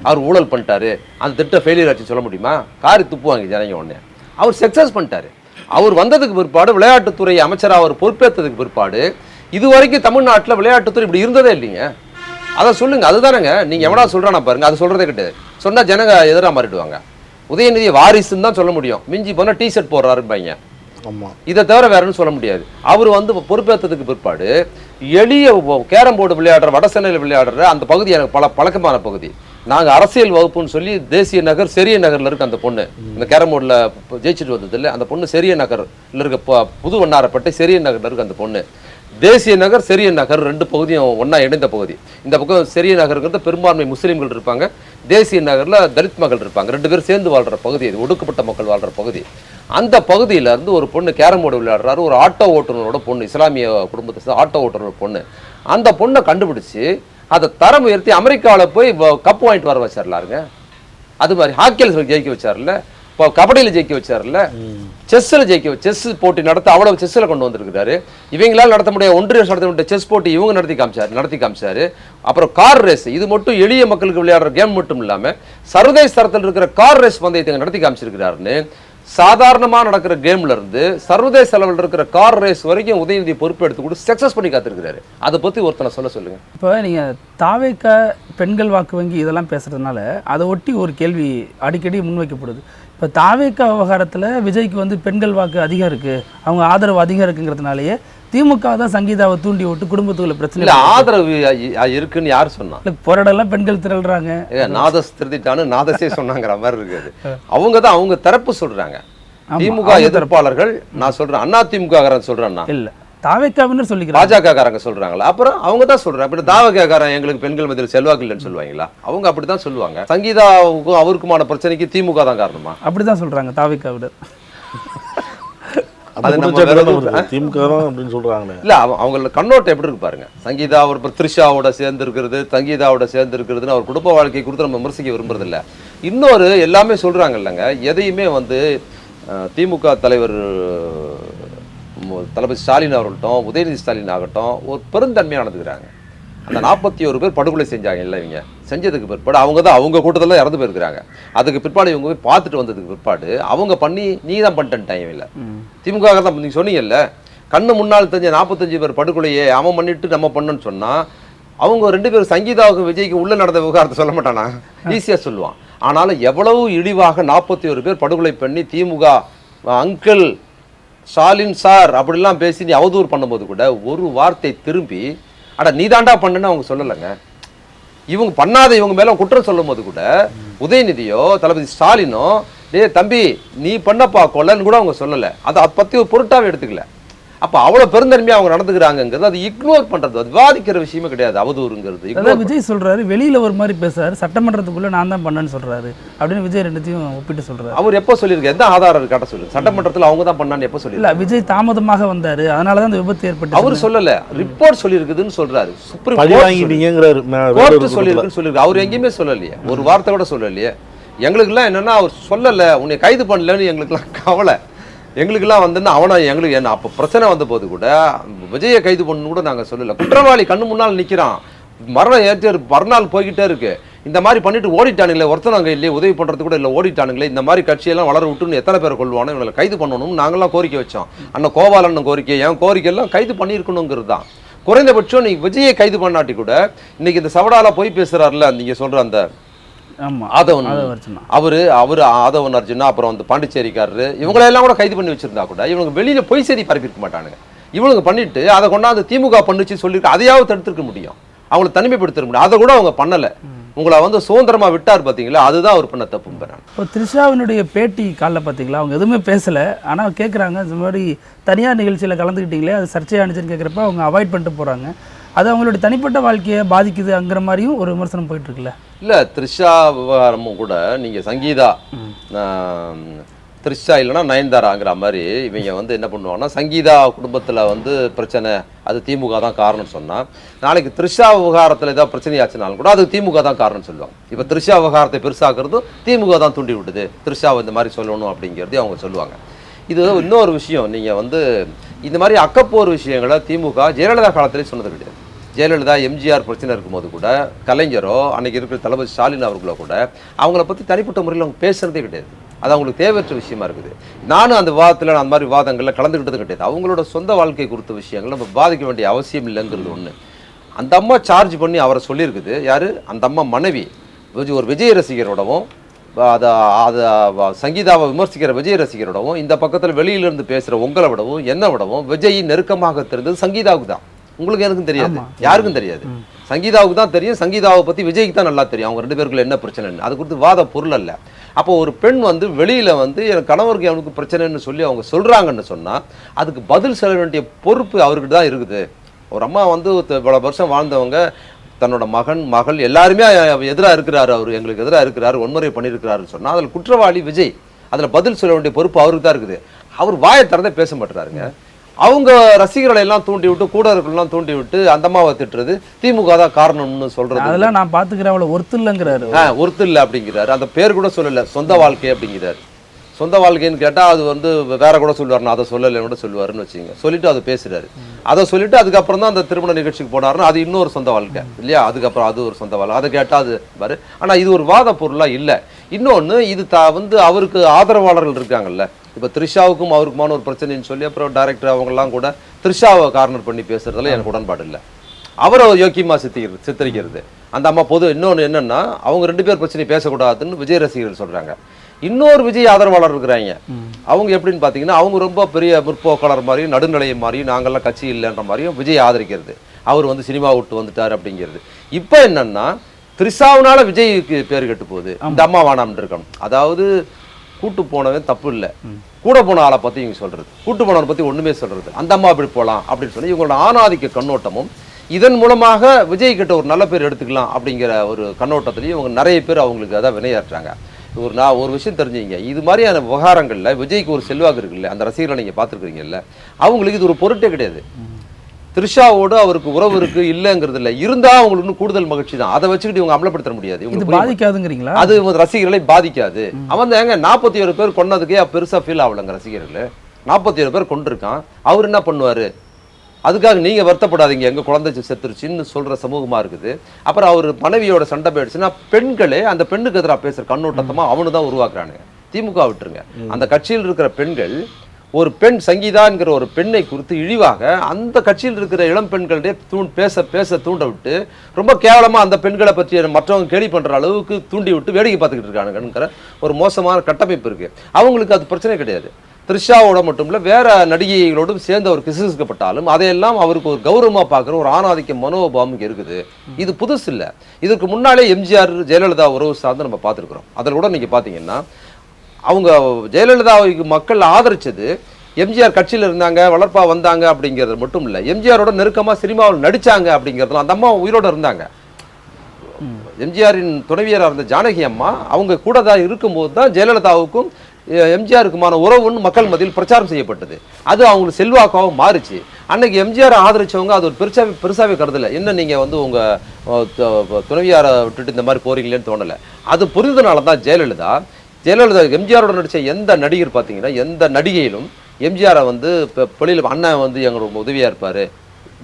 அவர் ஊழல் பண்ணிட்டாரு, அந்த திட்டம் ஃபெயிலியர் ஆச்சு சொல்ல முடியுமா? காரி துப்புவாங்க ஜனங்க உடனே. அவர் சக்சஸ் பண்ணிட்டாரு. அவர் வந்ததுக்கு பிற்பாடு, விளையாட்டுத்துறை அமைச்சராக அவர் பொறுப்பேற்றதுக்கு பிற்பாடு, இதுவரைக்கும் தமிழ்நாட்டில் விளையாட்டுத்துறை இப்படி இருந்ததே இல்லைங்க. அதை சொல்லுங்க. அதுதானங்க நீங்க எவனா சொல்றானா பாருங்க, அது சொல்றதே கிடையாது. சொன்னா ஜனங்க எதிராக மாறிடுவாங்க. உதயநிதி வாரிசுன்னு தான் சொல்ல முடியும், மிஞ்சி போனா டிஷர்ட் போடுறாருப்பாங்க. இதை தவிர வேறன்னு சொல்ல முடியாது. அவர் வந்து பொறுப்பேற்றதுக்கு பிற்பாடு எளிய கேரம் போர்டு விளையாடுற, வட சென்னையில் விளையாடுற அந்த பகுதி எனக்கு பழக்கமான பகுதி. நாங்கள் அரசியல் வகுப்புன்னு சொல்லி தேசிய நகர் செரிய நகரில் இருக்க அந்த பொண்ணு, இந்த கேரம் போர்டில் ஜெயிச்சுட்டு வந்தது இல்லை, அந்த பொண்ணு செரிய நகரில் இருக்க புது வண்ணாரப்பட்டை செரிய நகரில் இருக்க அந்த பொண்ணு. தேசிய நகர் செரிய நகர் ரெண்டு பகுதியும் ஒன்றா இணைந்த பகுதி. இந்த பக்கம் செரிய நகருங்கிறது பெரும்பான்மை முஸ்லீம்கள் இருப்பாங்க, தேசிய நகரில் தலித் மக்கள் இருப்பாங்க, ரெண்டு பேரும் சேர்ந்து வாழ்கிற பகுதி, இது ஒடுக்கப்பட்ட மக்கள் வாழ்கிற பகுதி. அந்த பகுதியில இருந்து ஒரு பொண்ணு கேரம் போர்டு விளையாடுறாரு, ஒரு ஆட்டோ ஓட்டுநரோட பொண்ணு, இஸ்லாமிய குடும்பத்தை ஆட்டோ ஓட்டுநர் பொண்ணு. அந்த பொண்ணை கண்டுபிடிச்சு அதை தரம் உயர்த்தி அமெரிக்காவில் போய் கப்பு வாங்கிட்டு வர வச்சார்லாருங்க. அது மாதிரி ஹாக்கியில் ஜெயிக்க வச்சார்ல, இப்போ கபடியில் ஜெயிக்க வச்சார்ல, செஸ்ஸில் செஸ் போட்டி நடத்த அவ்வளவு செஸ்ஸில் கொண்டு வந்திருக்கிறாரு. இவங்களால் நடத்த முடியாது, ஒன்றிய நடத்த முடிய செஸ் போட்டி இவங்க நடத்தி காமிச்சாரு. அப்புறம் கார் ரேஸ், இது மட்டும் எளிய மக்களுக்கு விளையாடுற கேம் மட்டும் இல்லாமல் சர்வதேச தரத்தில் இருக்கிற கார் ரேஸ் பந்தயத்தை நடத்தி காமிச்சிருக்கிறாருன்னு. சாதாரணமாக நடக்கிற கேம்ல இருந்து சர்வதேச அளவில் இருக்கிற கார் ரேஸ் வரைக்கும் உதயநிதி பொறுப்பு எடுத்து கூட சக்சஸ் பண்ணி காத்திருக்கிறாரு. அதை பற்றி ஒருத்தனை சொல்லுங்க. இப்போ நீங்கள் தாவேக்க பெண்கள் வாக்கு வங்கி இதெல்லாம் பேசுறதுனால அதை ஒட்டி ஒரு கேள்வி அடிக்கடி முன்வைக்கப்படுது. இப்போ தாவேக்க விவகாரத்தில் விஜய்க்கு வந்து பெண்கள் வாக்கு அதிகம் இருக்குது, அவங்க ஆதரவு அதிகம் இருக்குங்கிறதுனாலேயே திமுக தான் சங்கீதாவை தூண்டி விட்டு குடும்பத்துக்குள்ள பிரச்சனை ஆதரவு இருக்குன்னு யார் சொன்னா? போராடலாம் பெண்கள் திரள்றாங்க, நாதஸ் திருத்திட்டான்னு நாதஸே சொன்னாங்கிற மாதிரி இருக்குது. அவங்க தான் அவங்க தரப்பு சொல்றாங்க. திமுக எதிர்ப்பாளர்கள் நான் சொல்றேன், அண்ணா திமுக சொல்றேன்னா இல்ல தாவேக்காவினர் சொல்லிக்கிறாங்க, பாஜக காரங்க சொல்றாங்களா? அப்புறம் அவங்க தான் சொல்றாங்க. அப்படி தாவேக்காரன் எங்களுக்கு பெண்கள் மத்தியில் செல்வாக்கு இல்லைன்னு சொல்லுவாங்களா? அவங்க அப்படித்தான் சொல்லுவாங்க. சங்கீதாவுக்கும் அவருக்குமான பிரச்சனைக்கு திமுக தான் காரணமா? அப்படிதான் சொல்றாங்க தாவேக்காவினர். இல்ல அவங்க கண்ணோட்டம் எப்படி இருக்கு பாருங்க. சங்கீதா ஒரு த்ரிஷாவோட சேர்ந்து இருக்கிறது, சங்கீதாவோட சேர்ந்து இருக்கிறதுன்னு அவர் குடும்ப வாழ்க்கை கொடுத்து நம்ம விமர்சிக்க விரும்புறது இல்ல. இன்னொரு எல்லாமே சொல்றாங்க இல்லைங்க, எதையுமே வந்து திமுக தலைவர் தளபதி ஸ்டாலின் அவர்கள்ட்டும் உதயநிதி ஸ்டாலின் ஆகட்டும் ஒரு பெருந்தன்மையாக நடந்துக்கிறாங்க. அந்த 41 பேர் படுகொலை செஞ்சாங்க இல்லை இவங்க செஞ்சதுக்கு பிற்பாடு அவங்க தான் அவங்க கூட்டத்தில் இறந்து போயிருக்கிறாங்க. அதுக்கு பிற்பாடு இவங்க போய் பார்த்துட்டு வந்ததுக்கு பிற்பாடு அவங்க பண்ணி நீ தான் பண்ணிட்டேன் இல்லை திமுக தான் நீங்கள் சொன்னீங்கல்ல, கண்ணு முன்னால் தெரிஞ்ச 45 பேர் படுகொலையே அவன் பண்ணிட்டு நம்ம பண்ணணும்னு சொன்னால் அவங்க 2 பேர் சங்கீதாவுக்கு விஜய்க்கு உள்ளே நடந்த விவகாரத்தை சொல்ல மாட்டானா? ஈஸியாக சொல்லுவான். ஆனாலும் எவ்வளவு இழிவாக 41 பேர் படுகொலை பண்ணி திமுக அங்கிள் ஸ்டாலின் சார் அப்படிலாம் பேசி நீ அவதூறு பண்ணும்போது கூட ஒரு வார்த்தை திரும்பி அட நீதாண்டா பண்ணுன்னு அவங்க சொல்லலைங்க. இவங்க பண்ணாத இவங்க மேலே குற்றம் சொல்லும் போது கூட உதயநிதியோ தளபதி ஸ்டாலினோ தம்பி நீ பண்ணப்பா கொல்லன்னு கூட அவங்க சொல்லலை. அதை பற்றி ஒரு பொருட்டாவே எடுத்துக்கல. அப்போ அவ்வளோ பெருந்தன்மையாக அவங்க நடந்துக்கிறாங்கிறது அது இக்னோர் பண்ணுறது, அது விவாதிக்கிற விஷயமே கிடையாது. அவதூறுங்கிறது விஜய் சொல்றாரு, வெளியில ஒரு மாதிரி பேசுறாரு, சட்டமன்றத்துக்குள்ள நான் தான் பண்ணேன்னு சொல்றாரு அப்படின்னு விஜய் ரெண்டுத்தையும் ஒப்பிட்டு சொல்றாரு. அவர் எப்போ சொல்லியிருக்க, எந்த ஆதாரம் காட்ட சொல்லு? சட்டமன்றத்தில் அவங்க தான் பண்ணான்னு எப்போ சொல்லி? இல்ல விஜய் தாமதமாக வந்தாரு, அதனாலதான் அந்த விபத்து ஏற்பட்டு. அவர் சொல்லல, ரிப்போர்ட் சொல்லியிருக்குதுன்னு சொல்றாரு. சுப்ரீம் கோர்ட் சொல்லியிருக்குன்னு சொல்லியிருக்கு. அவர் எங்கேயுமே சொல்லலையே, ஒரு வார்த்தை கூட சொல்லலையே. எங்களுக்குலாம் என்னன்னா அவர் சொல்லலை, உன்னை கைது பண்ணலன்னு எங்களுக்குலாம் கவலை. எங்களுக்கெல்லாம் வந்துன்னா அவனை எங்களுக்கு என்ன அப்போ பிரச்சனை வந்த போது கூட விஜயை கைது பண்ணு கூட நாங்கள் சொல்லலை. குற்றவாளி கண்ணு முன்னால் நிற்கிறான், மரணம் ஏற்று மறுநாள் போய்கிட்டே இருக்கு. இந்த மாதிரி பண்ணிட்டு ஓடிட்டானுங்களே, ஒருத்தர் அங்கே இல்லையே உதவி பண்ணுறது கூட இல்லை, ஓடிட்டானுங்களே, இந்த மாதிரி கட்சியெல்லாம் வளர விட்டுன்னு எத்தனை பேரை கொள்வானோ இவங்களை கைது பண்ணணும்னு நாங்களாம் கோரிக்கை வச்சோம். அண்ணன் கோபாலண்ணன் கோரிக்கை, என் கோரிக்கையெல்லாம் கைது பண்ணியிருக்கணுங்கிறது தான். குறைந்தபட்சம் நீ விஜயை கைது பண்ணாட்டி கூட இன்னைக்கு இந்த சவடால போய் பேசுறாருல நீங்கள் சொல்கிற அந்த ஆதவன், ஆதவன் அர்ஜுனா, அப்புறம் வந்து பாண்டிச்சேரிக்காரரு, இவங்களெல்லாம் கூட கைது பண்ணி வச்சிருந்தா கூட இவங்க வெளியில பொய் செய்தி பரப்பியிருக்க மாட்டானுங்க. இவனுக்கு பண்ணிட்டு அதை கொண்டாந்து திமுக பண்ணுச்சு சொல்லிட்டு அதையாவது தடுத்துருக்க முடியும், அவங்களை தனிமைப்படுத்த முடியும். அதை கூட அவங்க பண்ணலை. உங்களை வந்து சுதந்திரமா விட்டார் பார்த்தீங்களா, அதுதான் அவர் பண்ண தப்பு. இப்போ த்ரிஷாவினுடைய பேட்டி காலில் பார்த்தீங்களா, அவங்க எதுவுமே பேசலை, ஆனால் கேட்குறாங்க இந்த மாதிரி தனியார் நிகழ்ச்சியில் கலந்துக்கிட்டீங்களே அது சர்ச்சையானுச்சுன்னு கேட்குறப்ப அவங்க அவாய்ட் பண்ணிட்டு போகிறாங்க. அது அவங்களுடைய தனிப்பட்ட வாழ்க்கையை பாதிக்குதுங்கிற மாதிரியும் ஒரு விமர்சனம் போயிட்டு இருக்குல்ல. இல்லை த்ரிஷா விவகாரமும் கூட நீங்கள் சங்கீதா த்ரிஷா இல்லைன்னா நயன்தாராங்கிற மாதிரி இவங்க வந்து என்ன பண்ணுவாங்கன்னா, சங்கீதா குடும்பத்தில் வந்து பிரச்சனை அது திமுக தான் காரணம் சொன்னால், நாளைக்கு த்ரிஷா விவகாரத்தில் ஏதாவது பிரச்சனையாச்சுனாலும் கூட அது திமுக தான் காரணம் சொல்லுவாங்க. இப்போ த்ரிஷா விவகாரத்தை பெருசாக்குறதும் திமுக தான் தூண்டி விட்டுது, த்ரிஷாவை இந்த மாதிரி சொல்லணும் அப்படிங்கிறதையும் அவங்க சொல்லுவாங்க. இது இன்னொரு விஷயம், நீங்கள் வந்து இந்த மாதிரி அக்கப்போர் விஷயங்களை திமுக ஜெயலலிதா காலத்திலே சொன்னது கிடையாது. ஜெயலலிதா எம்ஜிஆர் பிரச்சனை இருக்கும்போது கூட கலைஞரோ அன்னைக்கு இருக்கிற தளபதி ஸ்டாலின் அவர்களோ கூட அவங்கள பற்றி தனிப்பட்ட முறையில் அவங்க பேசுறதே கிடையாது. அது அவங்களுக்கு தேவையற்ற விஷயமா இருக்குது. நானும் அந்த விவாதத்தில் அந்த மாதிரி விவாதங்களில் கலந்துக்கிட்டது கிடையாது. அவங்களோட சொந்த வாழ்க்கை குறித்த விஷயங்கள் நம்ம பாதிக்க வேண்டிய அவசியம் இல்லைங்கிறது ஒன்று. அந்த அம்மா சார்ஜ் பண்ணி அவரை சொல்லியிருக்குது. யார் அந்த அம்மா மனைவி ஒரு விஜய் ரசிகரோடவும் அதை சங்கீதாவை விமர்சிக்கிற விஜய் ரசிகரோடவும் இந்த பக்கத்தில் வெளியிலிருந்து பேசுகிற உங்களை விடவும் என்னை விடவும் விஜய் நெருக்கமாக தெரிந்தது சங்கீதாவுக்கு தான். உங்களுக்கு எனக்கும் தெரியாது, யாருக்கும் தெரியாது, சங்கீதாவுக்கு தான் தெரியும். சங்கீதாவை பற்றி விஜய்க்கு தான் நல்லா தெரியும் அவங்க 2 பேருக்குள்ள என்ன பிரச்சனைன்னு. அது குறித்து வாத பொருள் அல்ல. அப்போ ஒரு பெண் வந்து வெளியில் வந்து என் கணவருக்கு அவனுக்கு பிரச்சனைன்னு சொல்லி அவங்க சொல்கிறாங்கன்னு சொன்னால் அதுக்கு பதில் சொல்ல வேண்டிய பொறுப்பு அவர்கிட்ட தான் இருக்குது. ஒரு அம்மா வந்து இவ்வளோ வருஷம் வாழ்ந்தவங்க தன்னோட மகள் எல்லாருமே எதிராக இருக்கிறாரு, அவர் எங்களுக்கு எதிராக இருக்கிறாரு, வன்முறை பண்ணியிருக்கிறாருன்னு சொன்னால் அதில் குற்றவாளி விஜய், அதில் பதில் சொல்ல வேண்டிய பொறுப்பு அவருக்கு தான் இருக்குது. அவர் வாயை திறந்தே பேச மாட்டுறாருங்க. அவங்க ரசிகர்களை எல்லாம் தூண்டி விட்டு கூட இருக்கிறெல்லாம் தூண்டி விட்டு அந்த அம்மாவை திட்டுறது திமுக தான் காரணம்னு சொல்றது. அதெல்லாம் நான் பார்த்துக்கிறேன், அவளை ஒருத்து இல்லைங்கிறாரு. ஒருத்து இல்லை அப்படிங்கிறாரு. அந்த பேர் கூட சொல்லலை, சொந்த வாழ்க்கை அப்படிங்கிறாரு. சொந்த வாழ்க்கைன்னு கேட்டால் அது வந்து வேற கூட சொல்லுவார், நான் அதை சொல்லலைன்னு கூட சொல்லுவாருன்னு வச்சுங்க. சொல்லிட்டு அதை பேசுறாரு. அதை சொல்லிட்டு அதுக்கப்புறம் தான் அந்த திருமண நிகழ்ச்சிக்கு போனாருன்னு அது இன்னொரு சொந்த வாழ்க்கை இல்லையா. அதுக்கப்புறம் அது ஒரு சொந்த வாழ்க்கை, அதை கேட்டால் அது பாரு. ஆனால் இது ஒரு வாத பொருளாக இல்லை. இன்னொன்று இது வந்து அவருக்கு ஆதரவாளர்கள் இருக்காங்கல்ல. இப்போ த்ரிஷாவுக்கும் அவருக்குமான ஒரு பிரச்சனைன்னு சொல்லி அப்புறம் டைரக்டர் அவங்கெல்லாம் கூட த்ரிஷாவை கார்னர் பண்ணி பேசுறதுல எனக்கு உடன்பாடு இல்லை. அவரை யோக்கியமாக சித்தரிக்கிறது அந்த அம்மா இன்னொன்று என்னன்னா, அவங்க 2 பேர் பிரச்சனை பேசக்கூடாதுன்னு விஜய் ரசிகர்கள் சொல்றாங்க. இன்னொரு விஜய் ஆதரவாளர் இருக்கிறாங்க. அவங்க எப்படின்னு பார்த்தீங்கன்னா, அவங்க ரொம்ப பெரிய முற்போக்காளர் மாதிரியும் நடுநிலைய மாதிரியும் நாங்கள்லாம் கட்சி இல்லைன்ற மாதிரியும் விஜய் ஆதரிக்கிறது. அவர் வந்து சினிமா விட்டு வந்துட்டார் அப்படிங்கிறது. இப்போ என்னன்னா, த்ரிஷாவுனால விஜய்க்கு பேர் கெட்டு போகுது, இந்த அம்மா வானாம்னு இருக்கணும். அதாவது கூட்டு போனவன் தப்பு இல்லை, கூட போன ஆளை பற்றி இவங்க சொல்கிறது, கூட்டு போனவனை பற்றி ஒன்றுமே சொல்கிறது, அந்த அம்மா அப்படி போகலாம் அப்படின்னு சொல்லி இவங்களோட ஆணாதிக்க கண்ணோட்டமும் இதன் மூலமாக விஜய் கிட்ட ஒரு நல்ல பேர் எடுத்துக்கலாம் அப்படிங்கிற ஒரு கண்ணோட்டத்திலையும் இவங்க நிறைய பேர் அவங்களுக்கு அதான் வினையாற்றுறாங்க. ஒரு விஷயம் தெரிஞ்சுங்க, இது மாதிரியான விவகாரங்களில் விஜய்க்கு ஒரு செல்வாக்கு இருக்குல்ல, அந்த ரசிகர்களை நீங்கள் பார்த்துருக்கீங்கல்ல, அவங்களுக்கு இது ஒரு பொருட்டே கிடையாது. த்ரிஷாவோடு அவருக்கு உறவு இருக்கு இல்லைங்கிறது இல்லை, இருந்தா அவங்களுக்கு இன்னும் கூடுதல் மகிழ்ச்சி தான். அதை வச்சுக்கிட்டு இவங்க அமலப்படுத்த முடியாது. பாதிக்காதுங்கிறீங்களா? அது ரசிகர்களை பாதிக்காது. அவன் ஏங்க 41 பேர் கொண்டதுக்கே பெருசா ஃபீல் ஆகலங்க ரசிகர்கள். 41 பேர் கொண்டிருக்கான், அவர் என்ன பண்ணுவாரு? அதுக்காக நீங்க வருத்தப்படாதீங்க எங்க குழந்தை செத்துருச்சுன்னு சொல்ற சமூகமா இருக்குது. அப்புறம் அவர் மனைவியோட சண்டை போயிடுச்சுன்னா பெண்களே அந்த பெண்ணுக்கு எதிராக பேசுற கண்ணோட்டமா அவனு தான் உருவாக்குறானுங்க. திமுக விட்டுருங்க, அந்த கட்சியில் இருக்கிற பெண்கள் ஒரு பெண் சங்கீதாங்கிற ஒரு பெண்ணை குறித்து இழிவாக அந்த கட்சியில் இருக்கிற இளம் பெண்களிடையே பேச தூண்ட விட்டு ரொம்ப கேவலமா அந்த பெண்களை பற்றி மற்றவங்க கேலி பண்ற அளவுக்கு தூண்டி விட்டு வேடிக்கை பார்த்துக்கிட்டு இருக்கானுங்கிற ஒரு மோசமான கட்டமைப்பு இருக்கு. அவங்களுக்கு அது பிரச்சனை கிடையாது. த்ரிஷாவோட மட்டும் இல்லை, வேற நடிகைகளோடும் சேர்ந்து அவர் கிசுகிசுக்கப்பட்டாலும் அதையெல்லாம் அவருக்கு ஒரு கௌரவமா பார்க்குற ஒரு ஆணாதிக்க மனோபாவம் இருக்குது. இது புதுசு இல்லை. இதற்கு முன்னாலே எம்ஜிஆர் ஜெயலலிதா உறவு சார்ந்து நம்ம பார்த்துருக்குறோம். அதில் கூட நீங்க பார்த்தீங்கன்னா அவங்க ஜெயலலிதாவுக்கு மக்கள் ஆதரிச்சது எம்ஜிஆர் கட்சியில் இருந்தாங்க, வளர்ப்பா வந்தாங்க அப்படிங்கிறது மட்டும் இல்லை, எம்ஜிஆரோட நெருக்கமா சினிமாவில் நடிச்சாங்க அப்படிங்கிறதுலாம். அந்த அம்மா உயிரோட இருந்தாங்க. எம்ஜிஆரின் துணைவியராக இருந்த ஜானகி அம்மா அவங்க கூட தான் இருக்கும்போது தான் ஜெயலலிதாவுக்கும் எம்ஜிஆருக்குமான உறவுன்னு மக்கள் மத்தியில் பிரச்சாரம் செய்யப்பட்டது. அது அவங்களுக்கு செல்வாக்காகவும் மாறிச்சு. அன்னைக்கு எம்ஜிஆர் ஆதரிச்சவங்க அது ஒரு பெருசாவே கருதலை. என்ன நீங்க வந்து உங்க துணைவியாரை விட்டுட்டு இந்த மாதிரி போறீங்களேன்னு தோணலை. அது புரிந்ததுனால தான் ஜெயலலிதா எம்ஜிஆரோட நடிச்ச எந்த நடிகர் பார்த்தீங்கன்னா எந்த நடிகையிலும் எம்ஜிஆரை வந்து வெளியில் அண்ணன் வந்து எங்களோட உதவியா இருப்பாரு,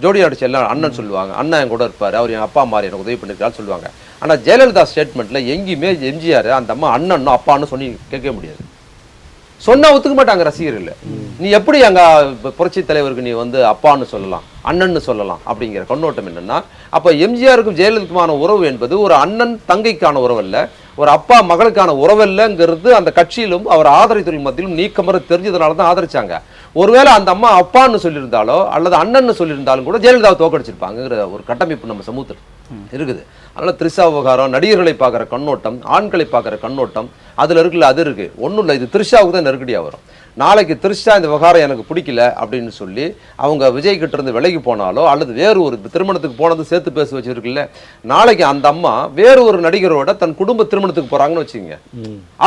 ஜோடியா நடிச்ச எல்லாம் அண்ணன் சொல்லுவாங்க, அண்ணன் என் கூட இருப்பாரு, அவர் என் அப்பா மாதிரி எனக்கு உதவி பண்ணிருக்காரு சொல்லுவாங்க. ஆனா ஜெயலலிதா ஸ்டேட்மெண்ட்ல எங்கேயுமே எம்ஜிஆர் அந்த அம்மா அண்ணனும் அப்பான்னு சொல்லி கேட்க முடியாது. சொன்னா ஒத்துக்க மாட்டாங்க ரசிகர்கள். நீ எப்படி அங்க புரட்சி தலைவருக்கு நீ வந்து அப்பான்னு சொல்லலாம், அண்ணன்னு சொல்லலாம் அப்படிங்கிற கண்ணோட்டம் என்னன்னா, அப்ப எம்ஜிஆருக்கும் ஜெயலலிதாவுக்குமான உறவு என்பது ஒரு அண்ணன் தங்கைக்கான உறவு அல்ல, ஒரு அப்பா மகளுக்கான உறவல்லங்கிறது அந்த கட்சியிலும் அவர் ஆதரித்தவர்கள் மத்தியிலும் நீக்கமர தெரிஞ்சதுனால தான் ஆதரிச்சாங்க. ஒருவேளை அந்த அம்மா அப்பான்னு சொல்லியிருந்தாலோ அல்லது அண்ணன்னு சொல்லியிருந்தாலும் கூட ஜெயலலிதாவை தோக்கடிச்சிருப்பாங்கிற ஒரு கட்டமைப்பு நம்ம சமூகத்தில் இருக்குது. அதனால த்ரிஷா விவகாரம், நடிகர்களை பார்க்குற கண்ணோட்டம், ஆண்களை பார்க்குற கண்ணோட்டம் அதுல இருக்குல்ல, அது இருக்கு. ஒன்றும் இல்லை, இது த்ரிஷாவுக்கு தான் நெருக்கடியாக வரும். நாளைக்கு த்ரிஷா இந்த விவகாரம் எனக்கு பிடிக்கல அப்படின்னு சொல்லி அவங்க விஜய் கிட்ட இருந்து விலகி போனாலோ அல்லது வேறு ஒரு திருமணத்துக்கு போனது சேர்த்து பேச வச்சிருக்குல்ல, நாளைக்கு அந்த அம்மா வேறு ஒரு நடிகரோட தன் குடும்ப திருமணத்துக்கு போறாங்கன்னு வச்சுக்கோங்க,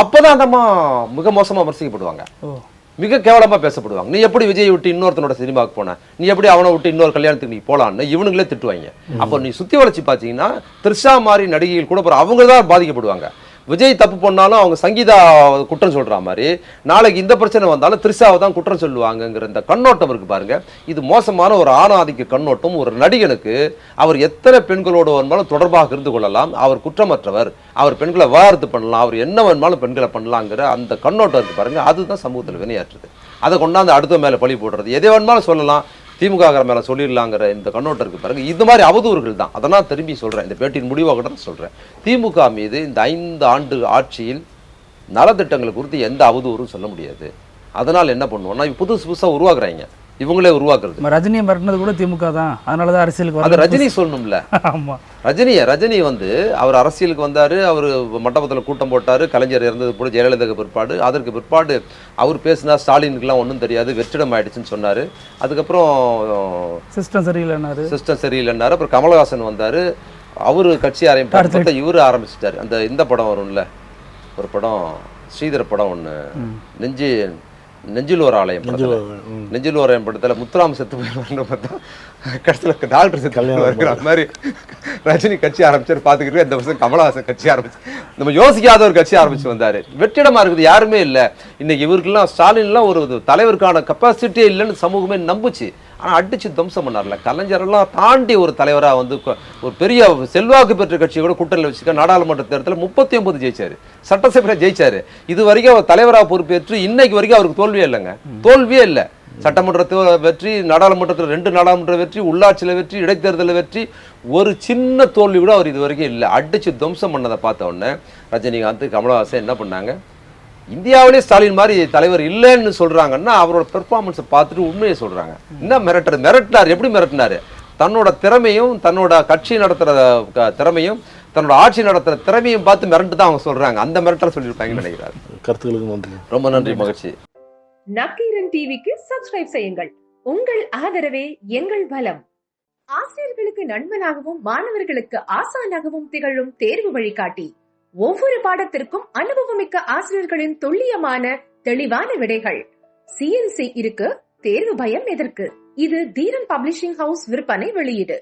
அப்பதான் அந்த அம்மா மிக மோசமா விமர்சிக்கப்படுவாங்க, மிக கேவலமா பேசப்படுவாங்க. நீ எப்படி விஜய் விட்டு இன்னொருத்தனோட சினிமாவுக்கு போன, நீ எப்படி அவனை விட்டு இன்னொரு கல்யாணத்துக்கு நீ போலான்னு இவனுங்களே திட்டுவாங்க. அப்போ நீ சுத்தி வளைச்சு பார்த்தீங்கன்னா த்ரிஷா மாதிரி நடிகைகள் கூட அவங்க தான் பாதிக்கப்படுவாங்க. விஜய் தப்பு பண்ணாலும் அவங்க சங்கீதா குற்றம் சொல்ற மாதிரி நாளைக்கு இந்த பிரச்சனை வந்தாலும் த்ரிஷாவை தான் குற்றம் சொல்லுவாங்கங்கிற இந்த கண்ணோட்டம் இருக்கு பாருங்க. இது மோசமான ஒரு ஆணாதிக்க கண்ணோட்டம். ஒரு நடிகனுக்கு அவர் எத்தனை பெண்களோடு வேணுமாலும் தொடர்பாக இருந்து கொள்ளலாம், அவர் குற்றமற்றவர், அவர் பெண்களை விவாகரத்து பண்ணலாம், அவர் என்ன வேணுமாலும் பெண்களை பண்ணலாங்கிற அந்த கண்ணோட்டம் இருக்கு பாருங்க. அதுதான் சமூகத்தில் வினையாற்றுது. அதை கொண்டாந்து அடுத்த மேல பழி போடுறது, எதை வேணுமாலும் சொல்லலாம், திமுக மேல சொல்லிடலாங்கிற இந்த கண்ணோட்டம் இருக்கு பாருங்க. இந்த மாதிரி அவதூறுகள் தான். அதெல்லாம் திரும்பி சொல்றேன், இந்த பேட்டியின் முடிவாக தான் சொல்றேன். திமுக மீது இந்த 5 ஆண்டு ஆட்சியில் நலத்திட்டங்களை குறித்து எந்த அவதூறும் சொல்ல முடியாது. அதனால என்ன பண்ணுவோம்னா புதுசா உருவாக்குறாங்க, இவங்களே உருவாக்குறது. ரஜினியை மிரட்டினது கூட திமுக தான். அதனாலதான் அரசியலுக்கு அது ரஜினி சொல்லணும்ல. ஆமா, ரஜினி வந்து அவர் அரசியலுக்கு வந்தாரு, அவர் மண்டபத்தில் கூட்டம் போட்டாரு, கலைஞர் இறந்தது போல ஜெயலலிதாவுக்கு பிற்பாடு. அதற்கு பிற்பாடு அவர் பேசினா ஸ்டாலினுக்குலாம் ஒன்றும் தெரியாது, வெற்றிடம் ஆயிடுச்சுன்னு சொன்னாரு. அதுக்கப்புறம் சிஸ்டம் சரியில்லைன்னாரு. அப்புறம் கமலஹாசன் வந்தாரு, அவரு கட்சி ஆரம்பிச்சு இவரு ஆரம்பிச்சிட்டாரு. அந்த இந்த படம் வரும்ல, ஒரு படம் ஸ்ரீதர் படம் ஒன்று, நெஞ்சில் ஒரு ஆலயம் படத்துல முத்துராம செத்து போயிருவாங்க பார்த்தா கடைசியில் டாக்டர் செத்து வருகிற மாதிரி ரஜினி கட்சி ஆரம்பிச்சாரு. பார்த்துக்கிட்டு இந்த வருஷம் கமலஹாசன் கட்சி ஆரம்பிச்சு, நம்ம யோசிக்காத ஒரு கட்சி ஆரம்பிச்சு வந்தாரு. வெற்றிடமா இருக்குது, யாருமே இல்லை. இன்னைக்கு இவருக்கெல்லாம் ஸ்டாலின்லாம் ஒரு தலைவருக்கான கெப்பாசிட்டியே இல்லைன்னு சமூகமே நம்புச்சு. ஆனால் அடிச்சு துவம்சம் பண்ணார்ல. கலைஞரெல்லாம் தாண்டி ஒரு தலைவராக வந்து ஒரு பெரிய செல்வாக்கு பெற்ற கட்சியை கூட கூட்டணியில் வச்சுக்க நாடாளுமன்ற தேர்தலில் 39 ஜெயிச்சாரு, சட்டசபையில் ஜெயிச்சாரு. இது வரைக்கும் அவர் தலைவராக பொறுப்பேற்று இன்னைக்கு வரைக்கும் அவருக்கு தோல்வியே இல்லைங்க, தோல்வியே இல்லை. சட்டமன்றத்தில் வெற்றி, நாடாளுமன்றத்தில் 2 நாடாளுமன்ற வெற்றி, உள்ளாட்சியில் வெற்றி, இடைத்தேர்தலில் வெற்றி, ஒரு சின்ன தோல்வி கூட அவர் இது வரைக்கும் இல்லை. அடிச்சு துவம்சம் பண்ணதை பார்த்த உடனே ரஜினிகாந்த், கமலஹாசன் என்ன பண்ணாங்க, இந்தியாவிலே ஸ்டாலின் மாதிரி தலைவர் இல்லைன்னு சொல்றாங்கன்னா அவரோட பெர்ஃபார்மன்ஸை பார்த்துட்டு உண்மையை சொல்றாங்க. என்ன மிரட்டினார், எப்படி மிரட்டினாரு, தன்னோட திறமையும் தன்னோட கட்சி நடத்துற திறமையும் தன்னோட ஆட்சி நடத்துற திறமையும் பார்த்து மிரட்டு தான் அவங்க சொல்றாங்க. அந்த மிரட்டல் சொல்லியிருப்பாங்கன்னு நினைக்கிறாரு. கருத்துக்களுக்கு நன்றி, ரொம்ப நன்றி, மகிழ்ச்சி. நக்கீரன் டிவிக்கு சப்ஸ்கிரைப் செய்யுங்கள். உங்கள் ஆதரவே எங்கள் பலம். ஆசிரியர்களுக்கு நண்பனாகவும் மாணவர்களுக்கு ஆசானாகவும் திகழும் தேர்வு வழிகாட்டி. ஒவ்வொரு பாடத்திற்கும் அனுபவமிக்க ஆசிரியர்களின் துல்லியமான தெளிவான விடைகள். CNC இருக்கு, தேர்வு பயம் எதற்கு? இது தீரன் பப்ளிஷிங் ஹவுஸ் விற்பனை வெளியீடு.